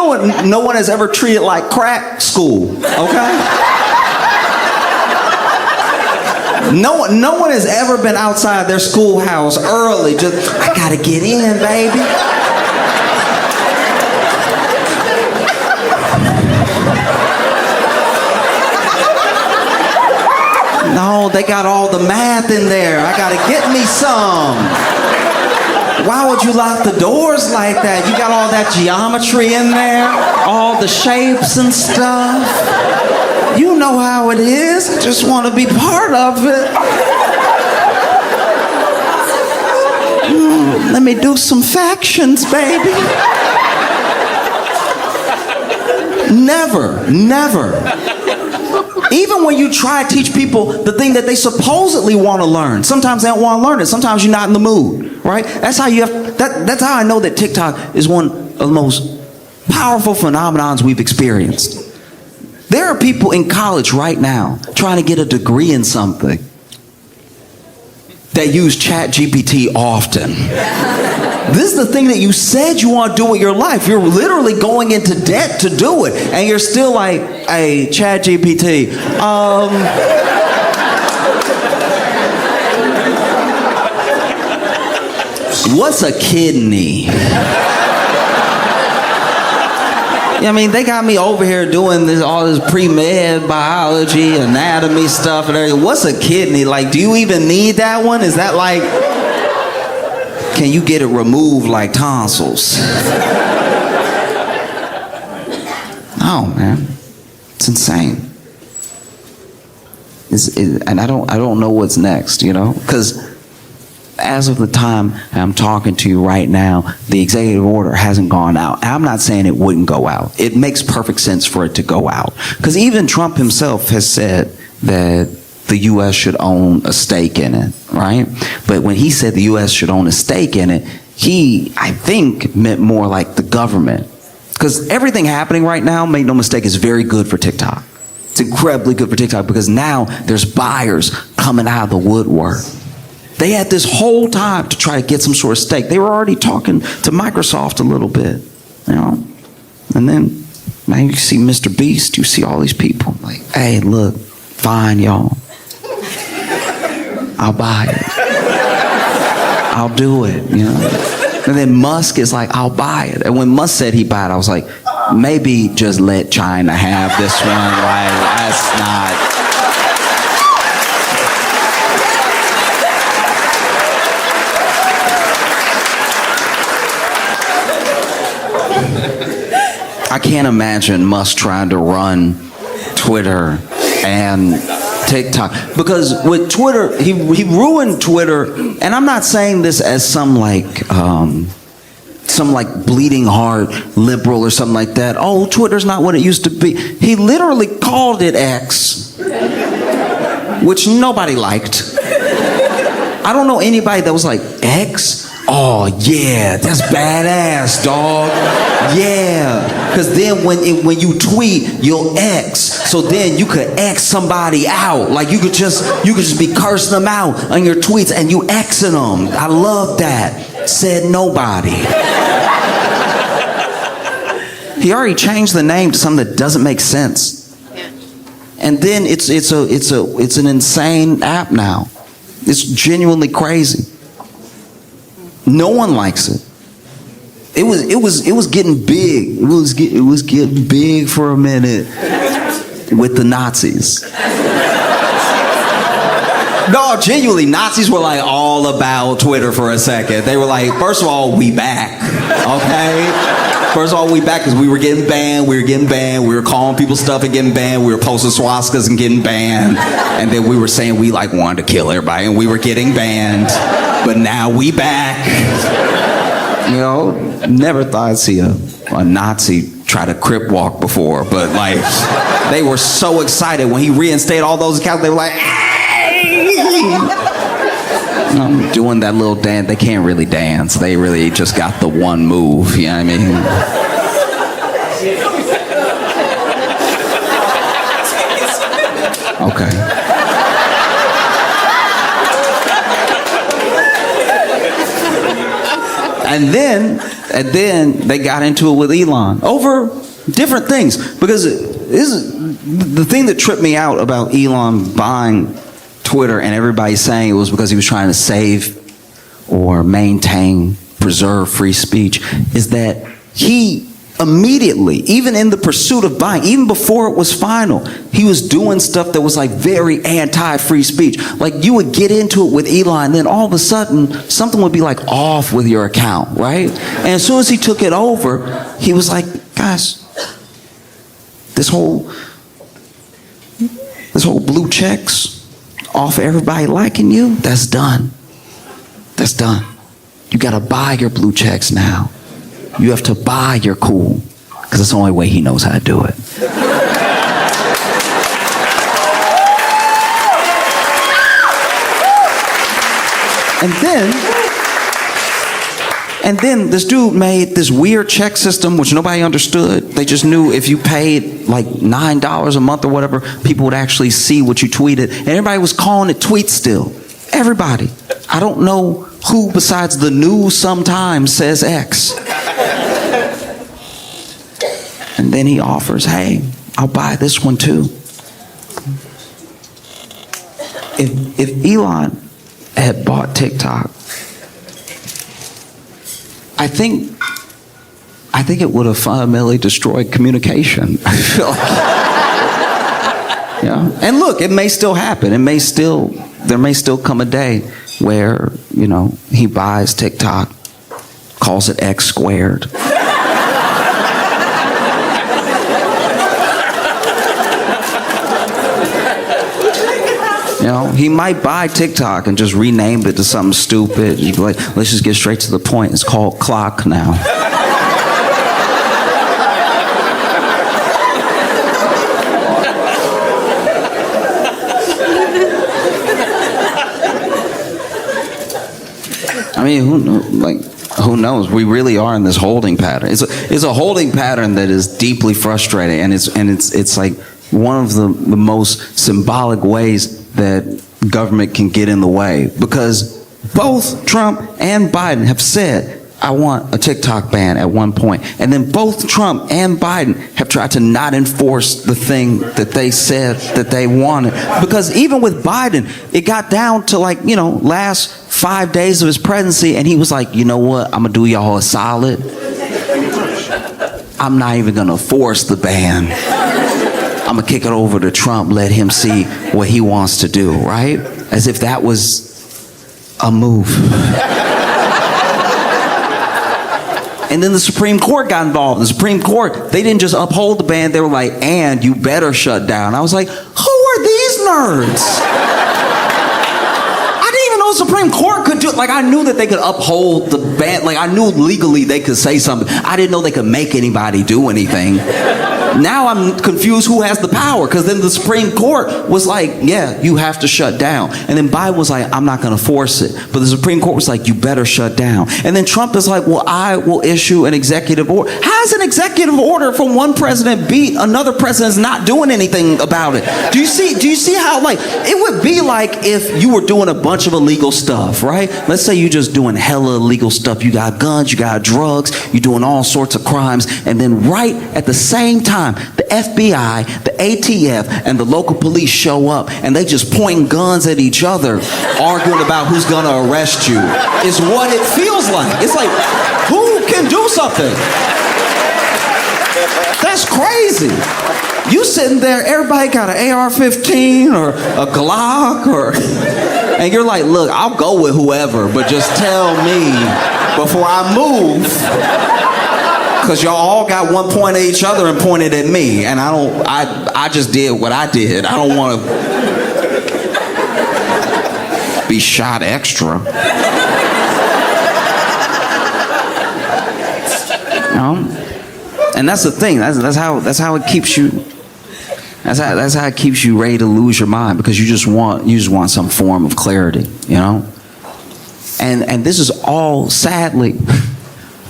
A: what no one has ever treated like crack? School, okay? No one has ever been outside their schoolhouse early. Just, I gotta get in, baby. No, they got all the math in there. I gotta get me some. Why would you lock the doors like that? You got all that geometry in there, all the shapes and stuff. You know how it is. I just want to be part of it. Let me do some factions, baby. Never. Even when you try to teach people the thing that they supposedly want to learn, sometimes they don't want to learn it. Sometimes you're not in the mood, right? That's how that's how I know that TikTok is one of the most powerful phenomenons we've experienced. There are people in college right now trying to get a degree in something that use ChatGPT often. This is the thing that you said you want to do with your life. You're literally going into debt to do it. And you're still like, hey, ChatGPT, what's a kidney? I mean, they got me over here doing all this pre-med biology, anatomy stuff and everything. What's a kidney? Like, do you even need that one? Is that like, can you get it removed like tonsils? No, man. It's insane. And I don't know what's next, you know? Because as of the time I'm talking to you right now, the executive order hasn't gone out. I'm not saying it wouldn't go out. It makes perfect sense for it to go out. Because even Trump himself has said that the U.S. should own a stake in it, right? But when he said the U.S. should own a stake in it, he, I think, meant more like the government. Because everything happening right now, make no mistake, is very good for TikTok. It's incredibly good for TikTok because now there's buyers coming out of the woodwork. They had this whole time to try to get some sort of stake. They were already talking to Microsoft a little bit, you know? And then, man, you see Mr. Beast, you see all these people like, hey, look, fine, y'all. I'll buy it. I'll do it, you know? And then Musk is like, I'll buy it. And when Musk said he buy it, I was like, maybe just let China have this one. Like, that's not... I can't imagine Musk trying to run Twitter and TikTok. Because with Twitter, he ruined Twitter, and I'm not saying this as some like bleeding heart liberal or something like that. Oh, Twitter's not what it used to be. He literally called it X, which nobody liked. I don't know anybody that was like, X? Oh yeah, that's badass, dog. Yeah, because then when you tweet, you'll X. So then you could X somebody out. Like you could just be cursing them out on your tweets and you Xing them. I love that. Said nobody. He already changed the name to something that doesn't make sense. And then it's an insane app now. It's genuinely crazy. No one likes it. It was getting big. It was getting big for a minute with the Nazis. No, genuinely, Nazis were like all about Twitter for a second. They were like, first of all, we back, okay? First of all, we back because we were getting banned. We were calling people stuff and getting banned. We were posting swastikas and getting banned. And then we were saying we like wanted to kill everybody and we were getting banned. But now we back. You know, never thought I'd see a Nazi try to crip walk before, but like, they were so excited when he reinstated all those accounts. They were like, hey! I'm doing that little dance. They can't really dance. They really just got the one move, you know what I mean? Okay. And then they got into it with Elon over different things. Because the thing that tripped me out about Elon buying Twitter and everybody saying it was because he was trying to save or maintain, preserve free speech, is that he immediately, even in the pursuit of buying, even before it was final, he was doing stuff that was like very anti-free speech. Like you would get into it with Elon, and then all of a sudden something would be like off with your account, right? And as soon as he took it over, he was like, guys, this whole blue checks off everybody liking you, that's done. That's done. You gotta buy your blue checks now. You have to buy your cool, because that's the only way he knows how to do it. And then this dude made this weird check system which nobody understood. They just knew if you paid like $9 a month or whatever, people would actually see what you tweeted. And everybody was calling it tweet still. Everybody. I don't know who besides the news sometimes says X. And then he offers, hey, I'll buy this one too. If Elon had bought TikTok, I think it would have fundamentally destroyed communication. I feel like, yeah. And look, it may still happen. There may still come a day where, you know, he buys TikTok, calls it X squared. You know, he might buy TikTok and just rename it to something stupid. You'd be like, let's just get straight to the point. It's called Clock now. I mean, who knows? We really are in this holding pattern. It's a holding pattern that is deeply frustrating, and it's like one of the most symbolic ways that government can get in the way, because both Trump and Biden have said, I want a TikTok ban at one point. And then both Trump and Biden have tried to not enforce the thing that they said that they wanted. Because even with Biden, it got down to like, you know, last 5 days of his presidency, and he was like, you know what, I'm gonna do y'all a solid. I'm not even gonna force the ban. I'm gonna kick it over to Trump, let him see what he wants to do, right? As if that was a move. And then the Supreme Court got involved. The Supreme Court, they didn't just uphold the ban, they were like, and you better shut down. I was like, who are these nerds. I didn't even know the Supreme Court could do it. Like, I knew that they could uphold the ban. Like, I knew legally they could say something. I didn't know they could make anybody do anything. Now I'm confused who has the power, because then the Supreme Court was like, yeah, you have to shut down. And then Biden was like, I'm not going to force it. But the Supreme Court was like, you better shut down. And then Trump is like, well, I will issue an executive order. How does an executive order from one president beat another president's not doing anything about it? Do you see how, like, it would be like if you were doing a bunch of illegal stuff, right? Let's say you're just doing hella illegal stuff. You got guns, you got drugs, you're doing all sorts of crimes. And then right at the same time, the FBI, the ATF, and the local police show up, and they just pointing guns at each other, arguing about who's gonna arrest you. Is what it feels like. It's like, who can do something? That's crazy. You sitting there, everybody got an AR-15 or a Glock, and you're like, look, I'll go with whoever, but just tell me before I move. Because y'all all got one point at each other and pointed at me, and I just did what I did. I don't want to be shot extra. You know? And that's the thing. That's how it keeps you. That's how it keeps you ready to lose your mind, because you just want some form of clarity. You know. And this is all, sadly.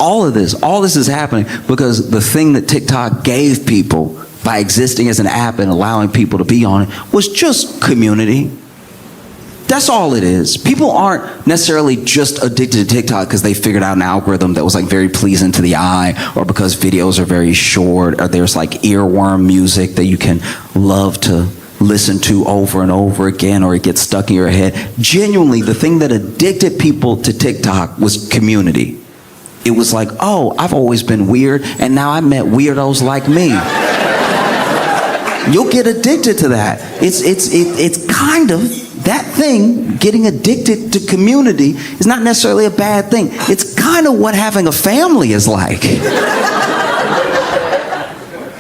A: All this is happening because the thing that TikTok gave people by existing as an app and allowing people to be on it was just community. That's all it is. People aren't necessarily just addicted to TikTok because they figured out an algorithm that was like very pleasing to the eye, or because videos are very short, or there's like earworm music that you can love to listen to over and over again, or it gets stuck in your head. Genuinely, the thing that addicted people to TikTok was community. It was like, oh, I've always been weird, and now I met weirdos like me. You'll get addicted to that. It's kind of that thing. Getting addicted to community is not necessarily a bad thing. It's kind of what having a family is like. You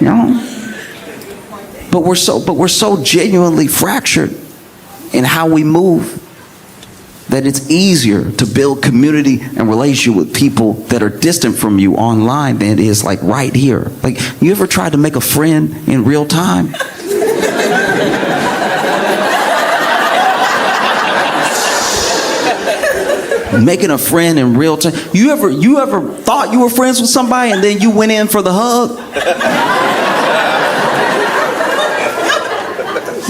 A: know? But we're so genuinely fractured in how we move that it's easier to build community and relationship with people that are distant from you online than it is like right here. Like, you ever tried to make a friend in real time? Making a friend in real time. You ever thought you were friends with somebody and then you went in for the hug?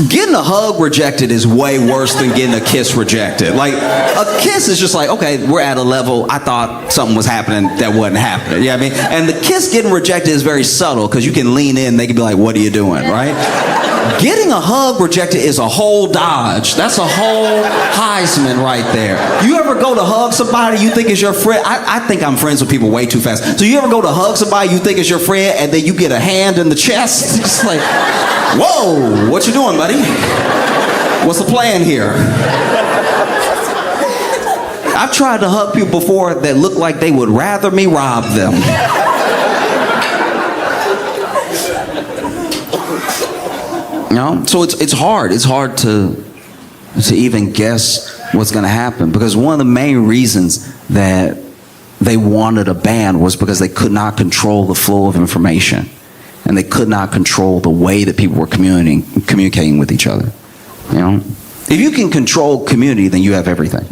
A: Getting a hug rejected is way worse than getting a kiss rejected. Like, a kiss is just like, okay, we're at a level, I thought something was happening that wasn't happening. You know what I mean? And the kiss getting rejected is very subtle, because you can lean in, they can be like, what are you doing, right? Getting a hug rejected is a whole Dodge. That's a whole Heisman right there. You ever go to hug somebody you think is your friend? I think I'm friends with people way too fast. So you ever go to hug somebody you think is your friend, and then you get a hand in the chest? It's like, whoa, what you doing, buddy? What's the plan here? I've tried to hug people before that look like they would rather me rob them. You know? So it's hard. It's hard to even guess what's going to happen, because one of the main reasons that they wanted a ban was because they could not control the flow of information, and they could not control the way that people were communicating with each other. You know, if you can control community, then you have everything.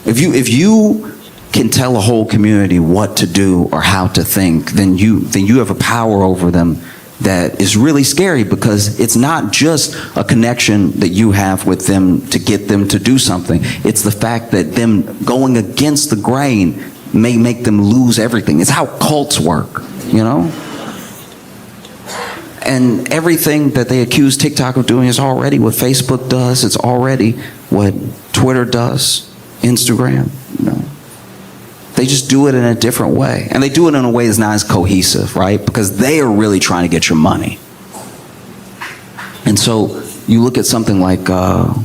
A: If you can tell a whole community what to do or how to think, then you have a power over them that is really scary, because it's not just a connection that you have with them to get them to do something. It's the fact that them going against the grain may make them lose everything. It's how cults work, you know? And everything that they accuse TikTok of doing is already what Facebook does. It's already what Twitter does, Instagram, you know? They just do it in a different way. And they do it in a way that's not as cohesive, right? Because they are really trying to get your money. And so you look at something like how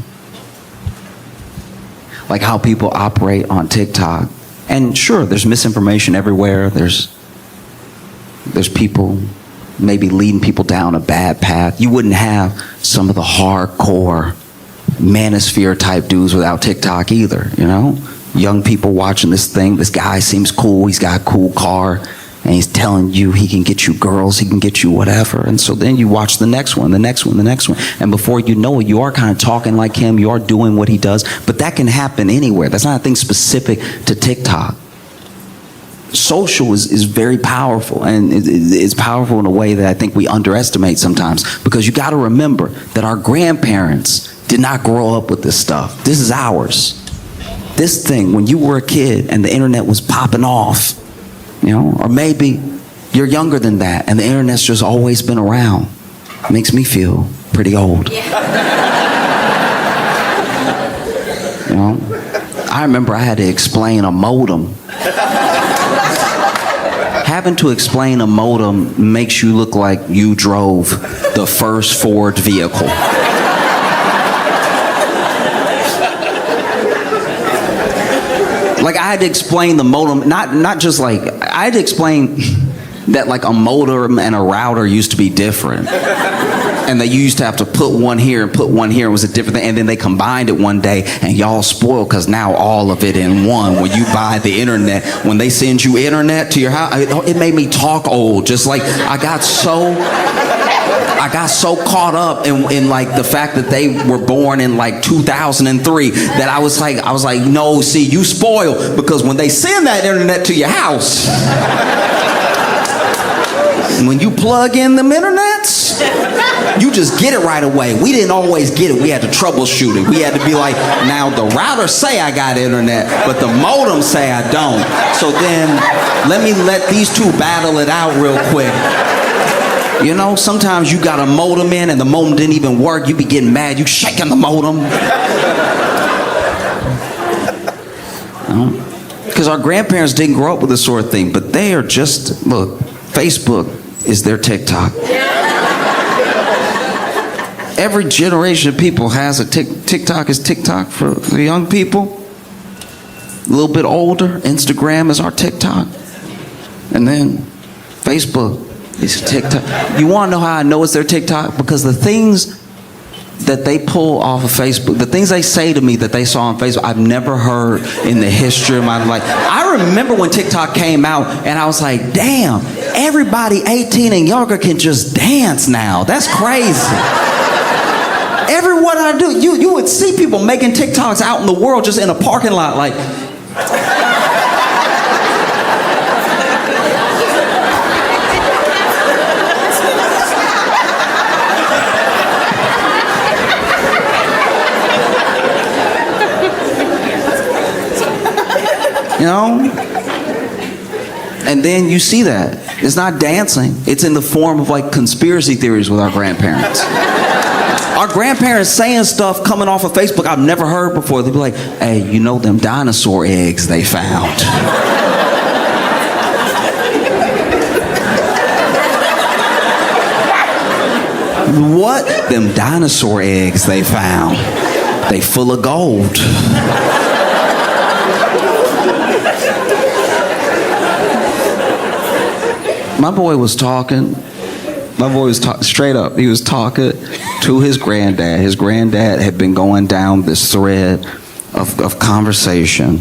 A: people operate on TikTok. And sure, there's misinformation everywhere. There's people maybe leading people down a bad path. You wouldn't have some of the hardcore manosphere type dudes without TikTok either, you know? Young people watching this thing, this guy seems cool, he's got a cool car, and he's telling you he can get you girls, he can get you whatever. And so then you watch the next one, the next one, the next one. And before you know it, you are kind of talking like him, you are doing what he does. But that can happen anywhere. That's not a thing specific to TikTok. Social is very powerful, and it's powerful in a way that I think we underestimate sometimes, because you got to remember that our grandparents did not grow up with this stuff. This is ours. This thing, when you were a kid and the internet was popping off, you know, or maybe you're younger than that and the internet's just always been around. It makes me feel pretty old. You know, I remember I had to explain a modem. Having to explain a modem makes you look like you drove the first Ford vehicle. Like, I had to explain the modem, not just like, I had to explain that like a modem and a router used to be different. And that you used to have to put one here and put one here, and it was a different thing. And then they combined it one day, and y'all spoiled because now all of it in one. When you buy the internet, when they send you internet to your house, it made me talk old. Just like I got so caught up in like the fact that they were born in like 2003 that I was like, no, see, you spoiled, because when they send that internet to your house, when you plug in them internets, you just get it right away. We didn't always get it. We had to troubleshoot it. We had to be like, now the router say I got internet, but the modem say I don't. So then let these two battle it out real quick. You know, sometimes you got a modem in and the modem didn't even work. You be getting mad. You shaking the modem. Because our grandparents didn't grow up with this sort of thing, but they are just, look, Facebook is their TikTok. Every generation of people has a TikTok is TikTok for the young people. A little bit older, Instagram is our TikTok. And then Facebook is TikTok. You want to know how I know it's their TikTok? Because the things that they pull off of Facebook, the things they say to me that they saw on Facebook, I've never heard in the history of my life. I remember when TikTok came out and I was like, damn, everybody 18 and younger can just dance now. That's crazy. Everywhere I do, you would see people making TikToks out in the world just in a parking lot like... You know? And then you see that. It's not dancing. It's in the form of like conspiracy theories with our grandparents. Our grandparents saying stuff coming off of Facebook I've never heard before. They'd be like, hey, you know them dinosaur eggs they found? What? Them dinosaur eggs they found. They full of gold. My boy was talking. Straight up. He was talking to his granddad. His granddad had been going down this thread of conversation.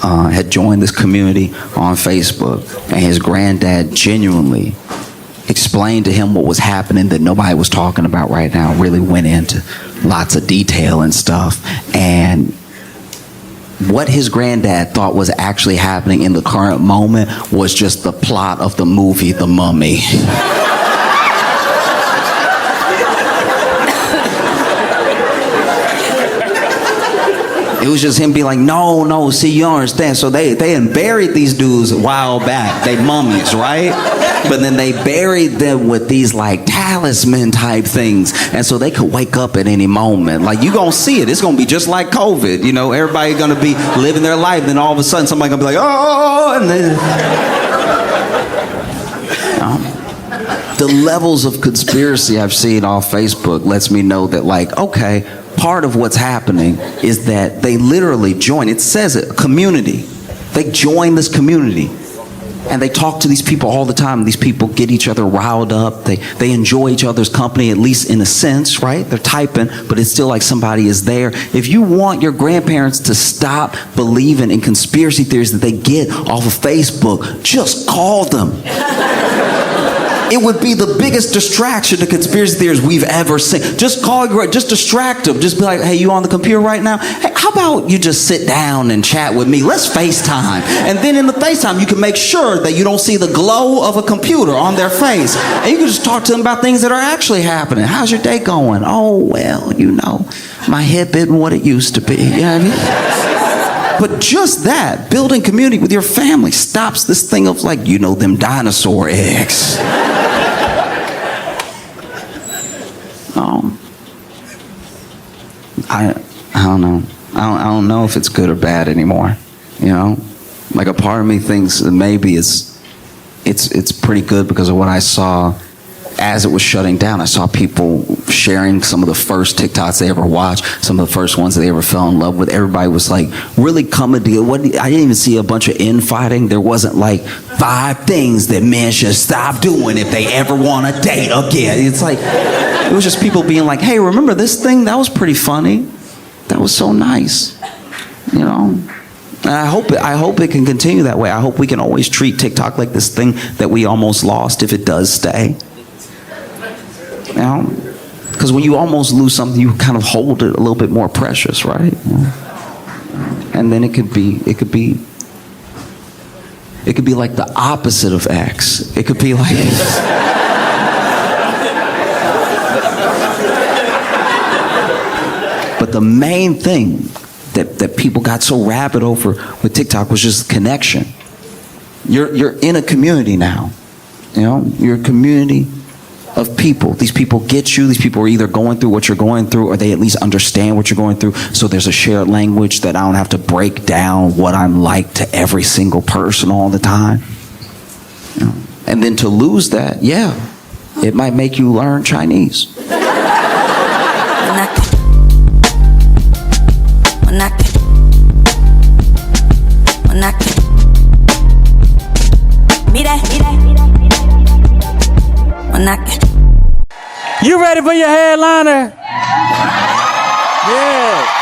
A: Had joined this community on Facebook, and his granddad genuinely explained to him what was happening that nobody was talking about right now. Really went into lots of detail and stuff, and what his granddad thought was actually happening in the current moment was just the plot of the movie The Mummy. It was just him being like, no, see, you don't understand. So they had buried these dudes a while back. They mummies, right? But then they buried them with these like talisman type things. And so they could wake up at any moment. Like, you gonna see it. It's gonna be just like COVID. You know, everybody gonna be living their life. Then all of a sudden somebody gonna be like, oh, and then... the levels of conspiracy I've seen off Facebook lets me know that, like, okay, part of what's happening is that they literally join, it says it, a community. They join this community. And they talk to these people all the time. These people get each other riled up. They enjoy each other's company, at least in a sense, right? They're typing, but it's still like somebody is there. If you want your grandparents to stop believing in conspiracy theories that they get off of Facebook, just call them. It would be the biggest distraction to conspiracy theories we've ever seen. Just call, just distract them. Just be like, hey, you on the computer right now? Hey, how about you just sit down and chat with me? Let's FaceTime. And then in the FaceTime, you can make sure that you don't see the glow of a computer on their face. And you can just talk to them about things that are actually happening. How's your day going? Oh, well, you know, my hip isn't what it used to be. You know what I mean? But just that, building community with your family stops this thing of like, you know, them dinosaur eggs. I don't know. I don't know if it's good or bad anymore. You know, like a part of me thinks that maybe it's pretty good because of what I saw as it was shutting down. I saw people sharing some of the first TikToks they ever watched, some of the first ones that they ever fell in love with. Everybody was like really coming together. I didn't even see a bunch of infighting. There wasn't like 5 things that men should stop doing if they ever want to date again. It's like, it was just people being like, hey, remember this thing? That was pretty funny. That was so nice. You know? And I hope it can continue that way. I hope we can always treat TikTok like this thing that we almost lost if it does stay. You know? Because when you almost lose something, you kind of hold it a little bit more precious, right? And then it could be like the opposite of X. It could be like but the main thing that people got so rabid over with TikTok was just connection. You're in a community now. You know, you're a community of people. These people get you. These people are either going through what you're going through or they at least understand what you're going through. So there's a shared language that I don't have to break down what I'm like to every single person all the time. You know? And then to lose that, yeah, it might make you learn Chinese.
B: You ready for your headliner? Yeah.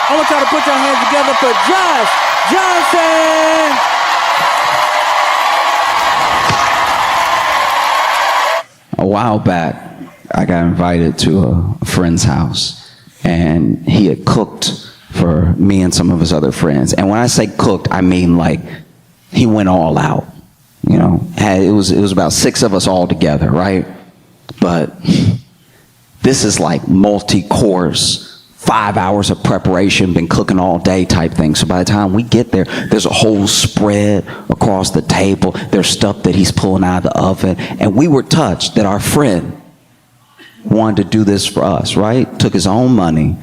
B: I want y'all to put your hands together for Josh Johnson.
A: A while back, I got invited to a friend's house, and he had cooked for me and some of his other friends. And when I say cooked, I mean like he went all out. You know, it was about 6 of us all together, right? But this is like multi-course, 5 hours of preparation, been cooking all day type thing. So by the time we get there, there's a whole spread across the table. There's stuff that he's pulling out of the oven. And we were touched that our friend wanted to do this for us, right? Took his own money,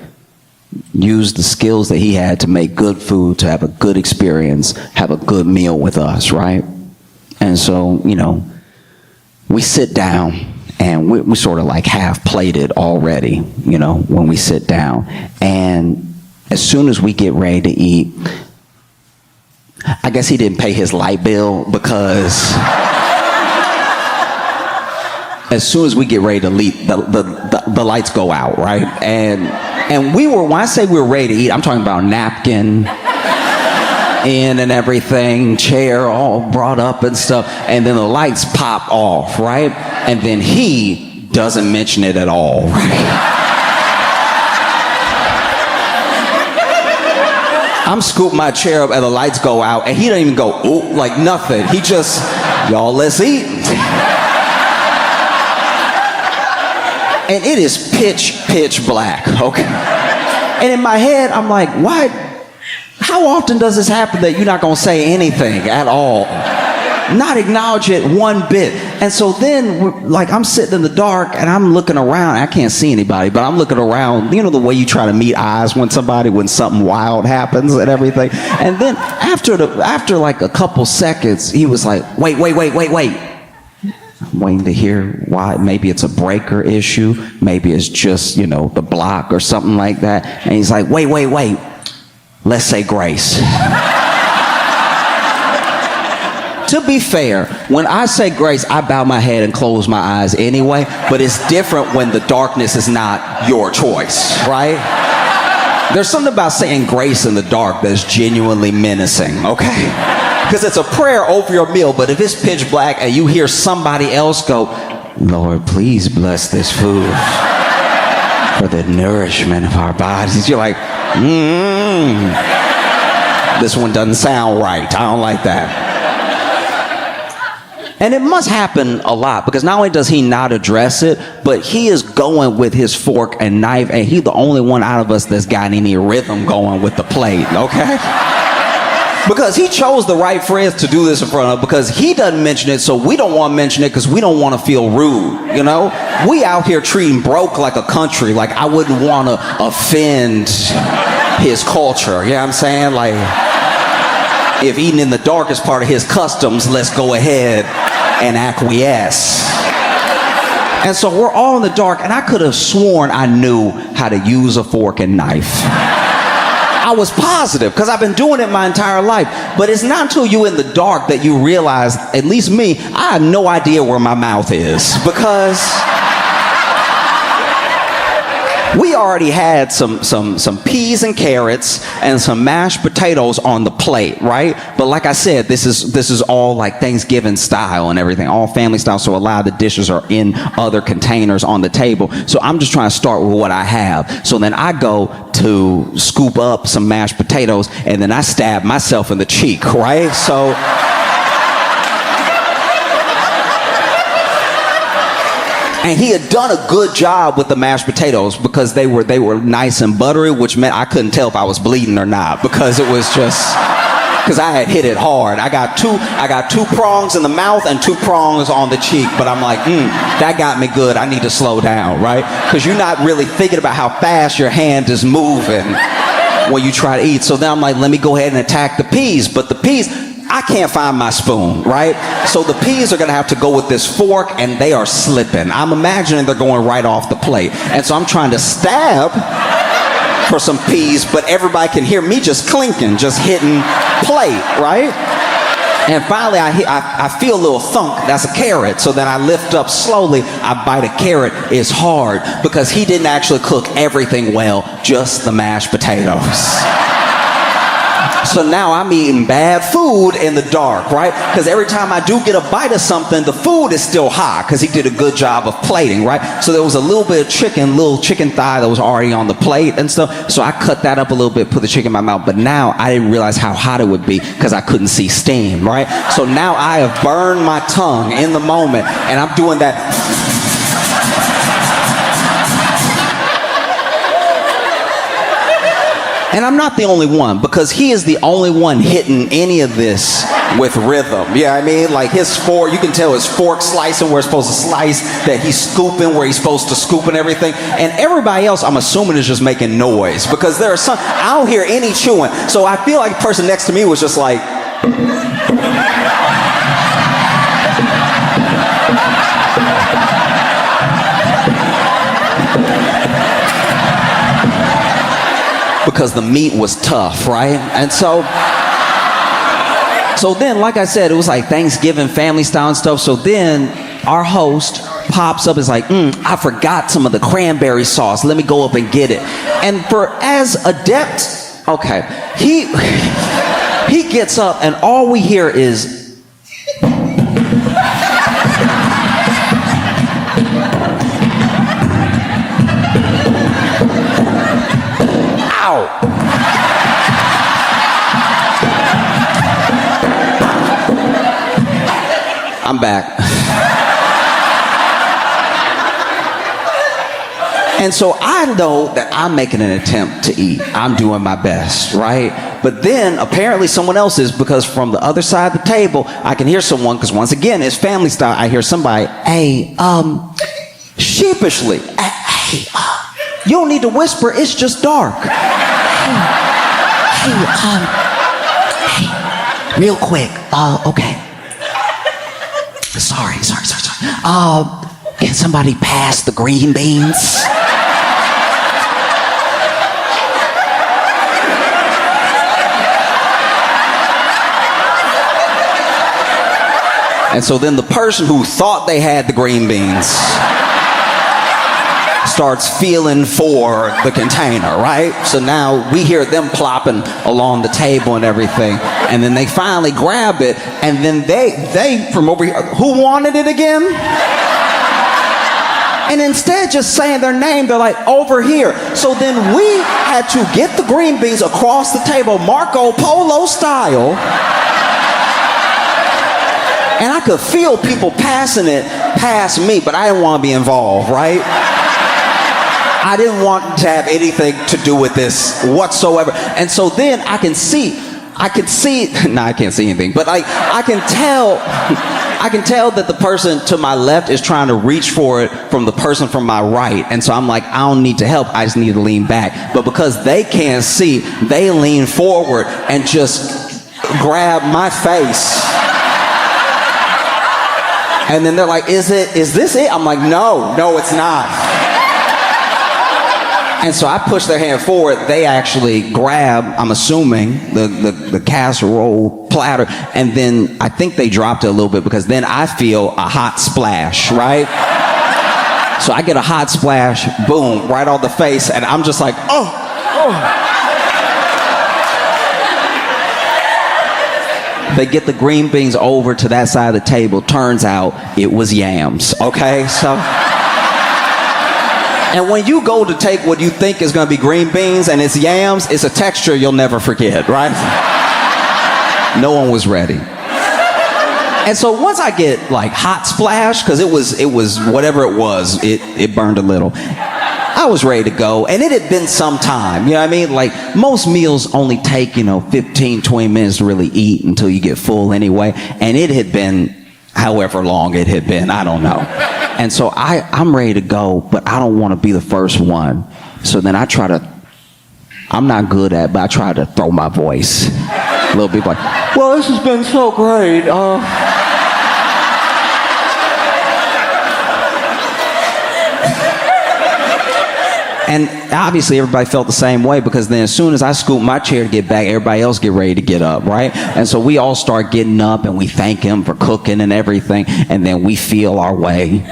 A: used the skills that he had to make good food, to have a good experience, have a good meal with us, right? And so, you know, we sit down. And we sort of like half plated already, you know, when we sit down. And as soon as we get ready to eat, I guess he didn't pay his light bill because as soon as we get ready to eat, the lights go out, right? And we were, when I say we were ready to eat, I'm talking about napkin in and everything, chair all brought up and stuff, and then the lights pop off, right? And then he doesn't mention it at all, right? I'm scooping my chair up and the lights go out, and he doesn't even go, ooh, like nothing. He just, y'all, let's eat. And it is pitch black, okay? And in my head, I'm like, why? How often does this happen that you're not gonna say anything at all? Not acknowledge it one bit. And so then, like, I'm sitting in the dark and I'm looking around. I can't see anybody, but I'm looking around. You know the way you try to meet eyes when something wild happens and everything. And then after like a couple seconds, he was like, wait. I'm waiting to hear why. Maybe it's a breaker issue. Maybe it's just, you know, the block or something like that. And he's like, wait. Let's say grace. to be fair, when I say grace, I bow my head and close my eyes anyway, but it's different when the darkness is not your choice, right? There's something about saying grace in the dark that's genuinely menacing, okay? Because it's a prayer over your meal, but if it's pitch black and you hear somebody else go, Lord, please bless this food for the nourishment of our bodies, you're like, this one doesn't sound right. I don't like that. And it must happen a lot, because not only does he not address it, but he is going with his fork and knife, and he's the only one out of us that's got any rhythm going with the plate, okay? Because he chose the right friends to do this in front of, because he doesn't mention it, so we don't want to mention it because we don't want to feel rude, you know? We out here treating broke like a country, like I wouldn't want to offend his culture, you know what I'm saying? Like, if eating in the dark is part of his customs, let's go ahead and acquiesce. And so we're all in the dark, and I could have sworn I knew how to use a fork and knife. I was positive, because I've been doing it my entire life. But it's not until you're in the dark that you realize, at least me, I have no idea where my mouth is, because we already had some peas and carrots and some mashed potatoes on the plate, right? But like I said, this is all like Thanksgiving style and everything, all family style, so a lot of the dishes are in other containers on the table. So I'm just trying to start with what I have. So then I go to scoop up some mashed potatoes, and then I stab myself in the cheek, right? So and he had done a good job with the mashed potatoes, because they were nice and buttery, which meant I couldn't tell if I was bleeding or not, because it was just, because I had hit it hard. I got two prongs in the mouth and 2 prongs on the cheek, but I'm like, that got me good. I need to slow down, right? Because you're not really thinking about how fast your hand is moving when you try to eat. So then I'm like, let me go ahead and attack the peas. But the peas, I can't find my spoon, right? So the peas are gonna have to go with this fork, and they are slipping. I'm imagining they're going right off the plate. And so I'm trying to stab for some peas, but everybody can hear me just clinking, just hitting plate, right? And finally I feel a little thunk. That's a carrot. So then I lift up slowly, I bite a carrot. It's hard, because he didn't actually cook everything well, just the mashed potatoes. So now I'm eating bad food in the dark, right? Because every time I do get a bite of something, the food is still hot, because he did a good job of plating, right? So there was a little bit of little chicken thigh that was already on the plate and stuff. So I cut that up a little bit, put the chicken in my mouth. But now I didn't realize how hot it would be, because I couldn't see steam, right? So now I have burned my tongue in the moment, and I'm doing that. And I'm not the only one, because he is the only one hitting any of this with rhythm. Yeah, I mean, like his fork, you can tell his fork slicing where it's supposed to slice, that he's scooping where he's supposed to scoop and everything. And everybody else, I'm assuming, is just making noise, because there are some, I don't hear any chewing. So I feel like the person next to me was just like, because the meat was tough, right? And so then, like I said, it was like Thanksgiving family style and stuff. So then our host pops up, is like, I forgot some of the cranberry sauce. Let me go up and get it. And for as adept, okay, he gets up, and all we hear is, I'm back. And so I know that I'm making an attempt to eat. I'm doing my best, right? But then apparently someone else is, because from the other side of the table, I can hear someone, because once again, it's family style. I hear somebody, hey, sheepishly, hey, you don't need to whisper, it's just dark. Hey, real quick, okay. Sorry. Can somebody pass the green beans? And so then the person who thought they had the green beans starts feeling for the container, right? So now we hear them plopping along the table and everything. And then they finally grab it. And then they from over here, who wanted it again? And instead of just saying their name, they're like, over here. So then we had to get the green beans across the table, Marco Polo style. And I could feel people passing it past me, but I didn't want to be involved, right? I didn't want to have anything to do with this whatsoever. And so then I could see, no, I can't see anything, but I can tell that the person to my left is trying to reach for it from the person from my right. And so I'm like, I don't need to help, I just need to lean back. But because they can't see, they lean forward and just grab my face. And then they're like, is this it? I'm like, no, it's not. And so I push their hand forward. They actually grab, I'm assuming, the casserole platter. And then I think they dropped it a little bit because then I feel a hot splash, right? So I get a hot splash, boom, right on the face. And I'm just like, oh. They get the green beans over to that side of the table. Turns out it was yams, okay? So... And when you go to take what you think is going to be green beans and it's yams, it's a texture you'll never forget, right? No one was ready. And so once I get like hot splash, because it was whatever it was, it burned a little. I was ready to go, and it had been some time, you know what I mean? Like most meals only take, 15, 20 minutes to really eat until you get full anyway. And it had been however long it had been, I don't know. And so I'm ready to go, but I don't want to be the first one. So then I'm not good at it, but I try to throw my voice. A little bit like, well, this has been so great. And obviously everybody felt the same way because then as soon as I scoop my chair to get back, everybody else get ready to get up, right? And so we all start getting up and we thank him for cooking and everything. And then we feel our way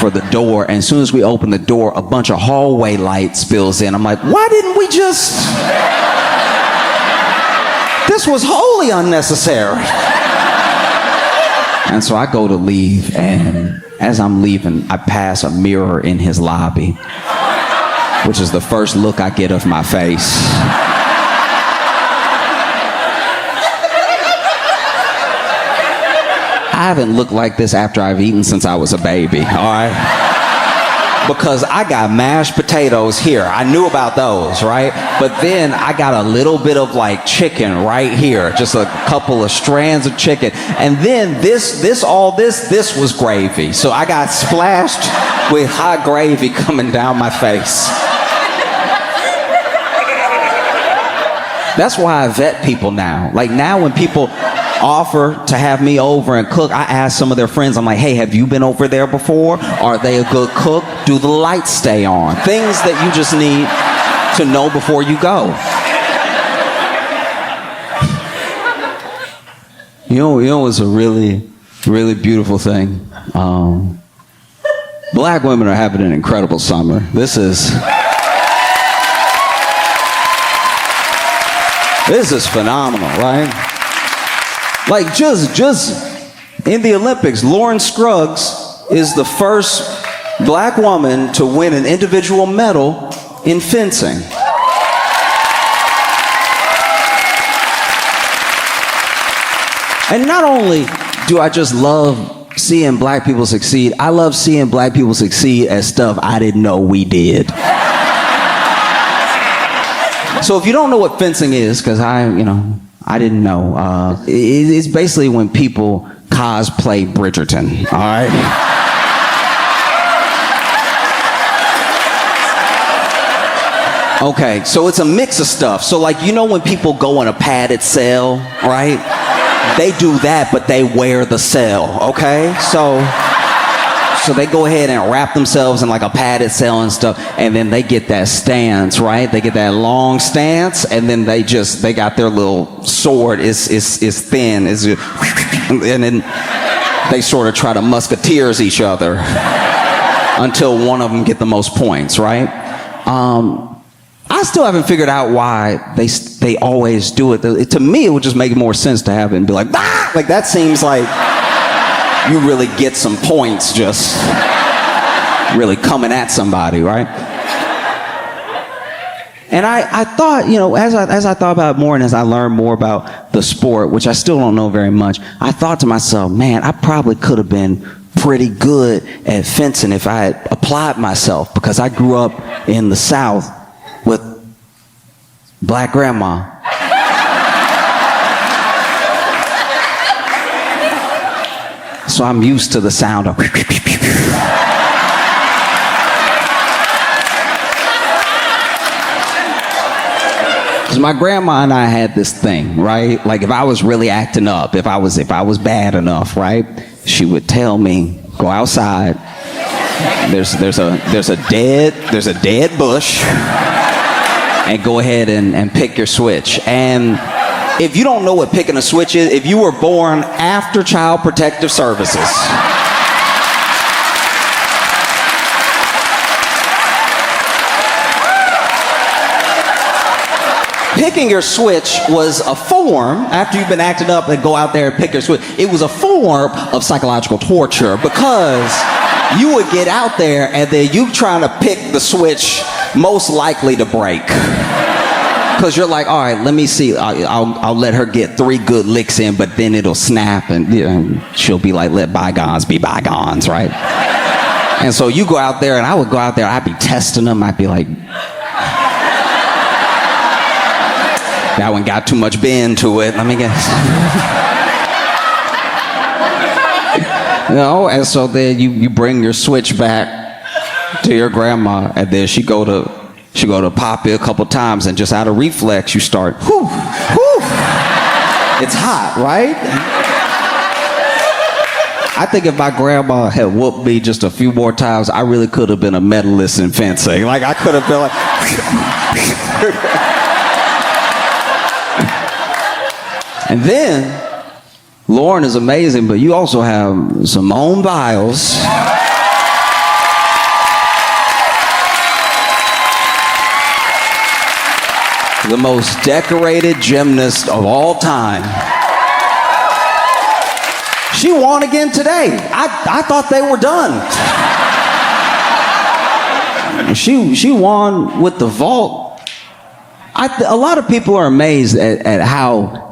A: for the door. And as soon as we open the door, a bunch of hallway light spills in. I'm like, why didn't we just... This was wholly unnecessary. And so I go to leave, and as I'm leaving, I pass a mirror in his lobby, which is the first look I get of my face. I haven't looked like this after I've eaten since I was a baby, all right? Because I got mashed potatoes here. I knew about those, right? But then I got a little bit of like chicken right here. Just a couple of strands of chicken. And then this was gravy. So I got splashed with hot gravy coming down my face. That's why I vet people now. Like now when people offer to have me over and cook, I ask some of their friends, I'm like, hey, have you been over there before? Are they a good cook? Do the lights stay on? Things that you just need to know before you go. You know it's a really, really beautiful thing. Black women are having an incredible summer. This is phenomenal, right? Like just in the Olympics, Lauren Scruggs is the first black woman to win an individual medal in fencing. And not only do I just love seeing black people succeed, I love seeing black people succeed at stuff I didn't know we did. So if you don't know what fencing is, because I didn't know. It's basically when people cosplay Bridgerton, all right? Okay, so it's a mix of stuff. So like, when people go on a padded cell, right? They do that, but they wear the cell, okay? So So they go ahead and wrap themselves in like a padded cell and stuff, and then they get that stance, right? They get that long stance, and then they got their little sword. It's thin, and then they sort of try to musketeers each other until one of them get the most points, right? I still haven't figured out why they always do it. To me, it would just make more sense to have it and be like, ah! Like that seems like you really get some points just really coming at somebody, right? And I thought, you know, as I thought about it more and as I learned more about the sport, which I still don't know very much, I thought to myself, man, I probably could have been pretty good at fencing if I had applied myself, because I grew up in the South with black grandma. So I'm used to the sound of because my grandma and I had this thing, right? Like if I was really acting up, if I was bad enough, right? She would tell me, go outside. There's a dead bush, and go ahead and pick your switch. And if you don't know what picking a switch is, if you were born after Child Protective Services, picking your switch was a form, after you've been acting up and go out there and pick your switch, it was a form of psychological torture, because you would get out there and then you trying to pick the switch most likely to break. Because you're like, all right, let me see. I'll let her get 3 good licks in, but then it'll snap, and you know, she'll be like, let bygones be bygones, right? And so you go out there, and I would go out there, I'd be testing them. I'd be like, that one got too much bend to it. Let me guess. You know, and so then you bring your switch back to your grandma, and then she go to pop it a couple times, and just out of reflex, you start, whoo, whoo. It's hot, right? I think if my grandma had whooped me just a few more times, I really could have been a medalist in fencing. Like, I could have been like... And then, Lauren is amazing, but you also have Simone Biles. The most decorated gymnast of all time. She won again today. I thought they were done. She won with the vault. A lot of people are amazed at how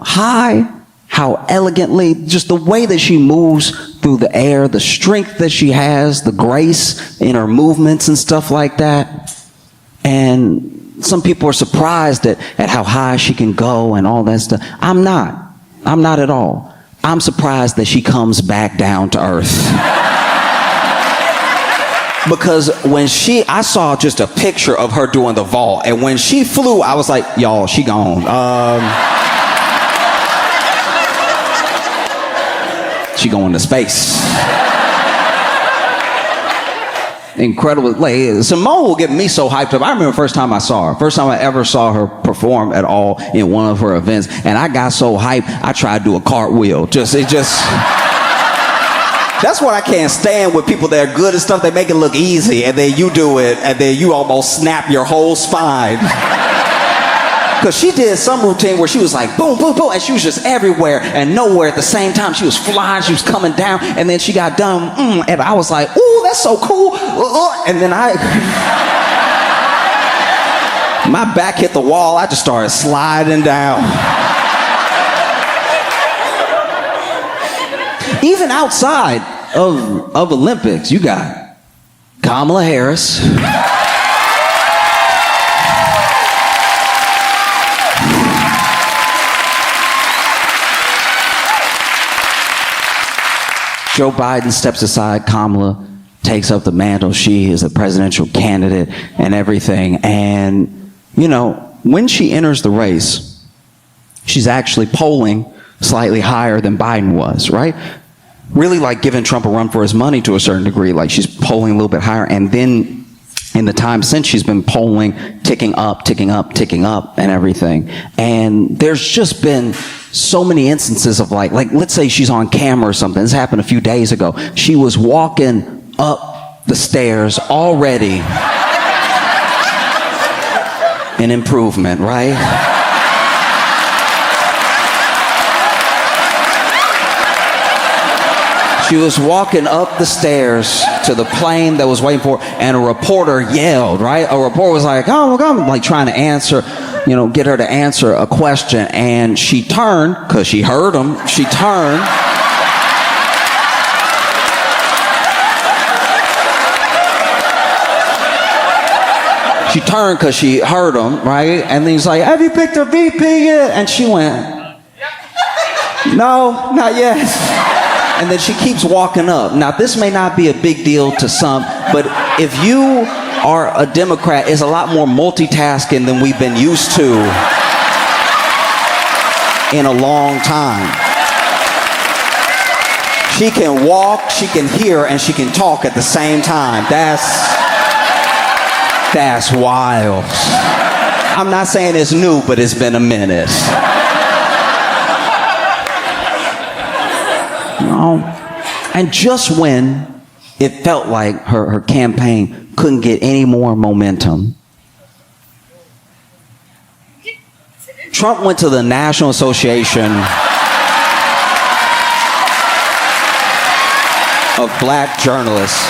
A: high, how elegantly, just the way that she moves through the air, the strength that she has, the grace in her movements and stuff like that. And some people are surprised at how high she can go and all that stuff. I'm not at all. I'm surprised that she comes back down to earth. Because when I saw just a picture of her doing the vault, and when she flew, I was like, y'all, she gone. She going to space. Incredible. Like, Simone will get me so hyped up. I remember the first time I saw her. First time I ever saw her perform at all in one of her events. And I got so hyped, I tried to do a cartwheel. That's what I can't stand with people that are good at stuff. They make it look easy, and then you do it, and then you almost snap your whole spine. Because she did some routine where she was like, boom, boom, boom, and she was just everywhere and nowhere at the same time. She was flying, she was coming down, and then she got done, and I was like, ooh, that's so cool. And then my back hit the wall. I just started sliding down. Even outside of Olympics, you got Kamala Harris. Joe Biden steps aside, Kamala takes up the mantle. She is a presidential candidate and everything. And, you know, when she enters the race, she's actually polling slightly higher than Biden was, right? really like giving Trump a run for his money to a certain degree. Like she's polling a little bit higher, and then in the time since, she's been polling, ticking up, and everything. And there's just been so many instances of like let's say she's on camera or something. This happened a few days ago. She was walking up the stairs already. An improvement, right? She was walking up the stairs to the plane that was waiting for her, and a reporter yelled, right? A reporter was like, oh, my God, like trying to answer, get her to answer a question. And she turned, because she heard him, she turned. She turned because she heard him, right? And then he's like, have you picked her VP yet? And she went, no, not yet. And then she keeps walking up. Now, this may not be a big deal to some, but if you are a Democrat, it's a lot more multitasking than we've been used to in a long time. She can walk, she can hear, and she can talk at the same time. That's wild. I'm not saying it's new, but it's been a minute. And just when it felt like her campaign couldn't get any more momentum, Trump went to the National Association of Black Journalists.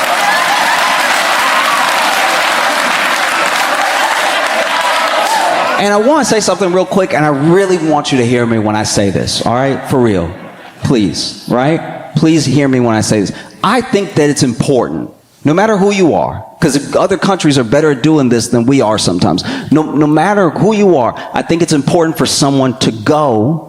A: And I want to say something real quick, and I really want you to hear me when I say this, all right? For real. Please, right? Please hear me when I say this. I think that it's important, no matter who you are, because other countries are better at doing this than we are sometimes. No matter who you are, I think it's important for someone to go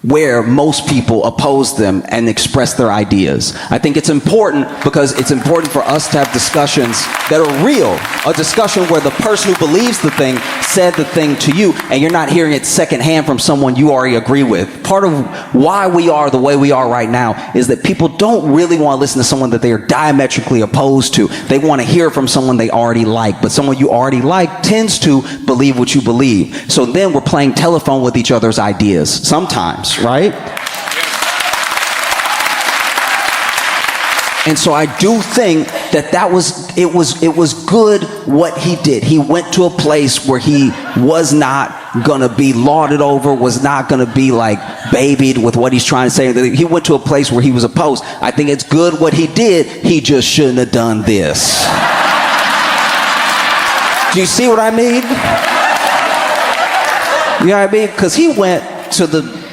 A: where most people oppose them and express their ideas. I think it's important because it's important for us to have discussions that are real. A discussion where the person who believes the thing said the thing to you and you're not hearing it secondhand from someone you already agree with. Part of why we are the way we are right now is that people don't really want to listen to someone that they are diametrically opposed to. They want to hear from someone they already like, but someone you already like tends to believe what you believe. So then we're playing telephone with each other's ideas sometimes, right? And so I do think that it was good what he did. He went to a place where he was not gonna be lauded over, was not gonna be like babied with what he's trying to say. He went to a place where he was opposed. I think it's good what he did. He just shouldn't have done this. Do you see what I mean? You know what I mean? Because he went to the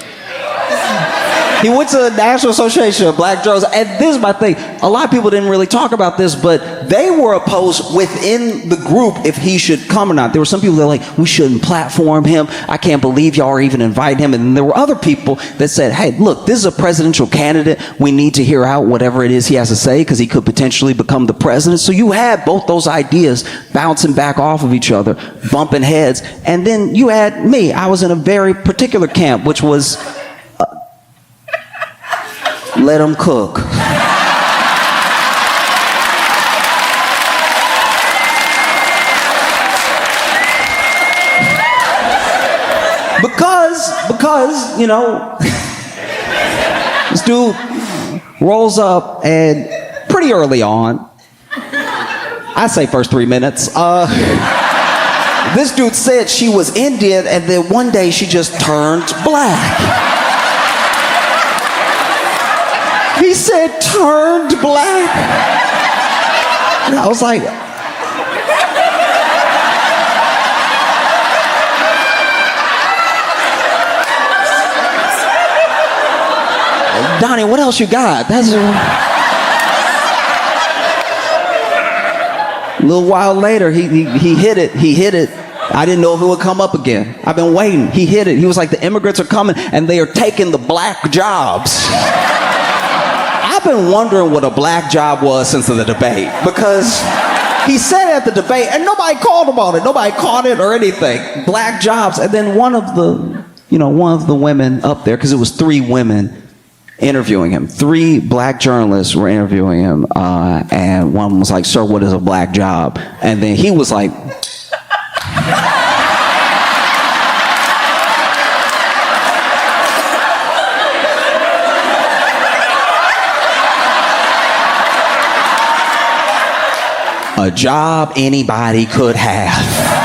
A: National Association of Black Journalists, and this is my thing. A lot of people didn't really talk about this, but they were opposed within the group if he should come or not. There were some people that were like, we shouldn't platform him. I can't believe y'all are even inviting him. And there were other people that said, hey, look, this is a presidential candidate. We need to hear out whatever it is he has to say because he could potentially become the president. So you had both those ideas bouncing back off of each other, bumping heads. And then you had me. I was in a very particular camp, which was let them cook. Because, this dude rolls up and pretty early on, I say first 3 minutes, this dude said she was Indian and then one day she just turned black. He said turned black. And I was like, Donnie, what else you got? That's a little while later, he hit it. I didn't know if it would come up again. I've been waiting. He hit it. He was like, the immigrants are coming and they are taking the black jobs. I've been wondering what a black job was since the debate, because he said at the debate and nobody called him on it. Nobody caught it or anything. Black jobs. And then one of the women up there, because it was 3 women, interviewing him. 3 black journalists were interviewing him, and one was like, "Sir, what is a black job?" And then he was like, "A job anybody could have."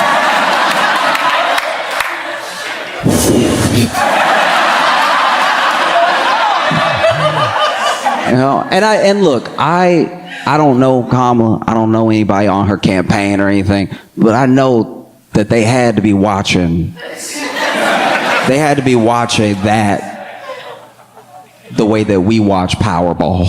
A: You know, and look, I don't know Kamala. I don't know anybody on her campaign or anything, but I know that they had to be watching. They had to be watching that the way that we watch Powerball.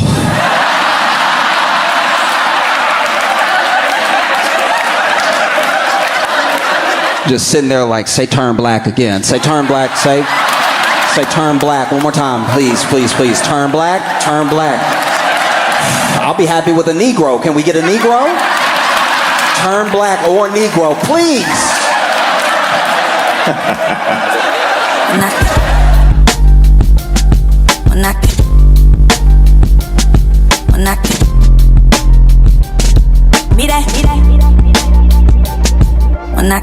A: Just sitting there like, say turn black again. Say turn black, say turn black one more time. Please, please, please. Turn black, turn black. I'll be happy with a Negro. Can we get a Negro? Turn black or Negro, please.
C: When I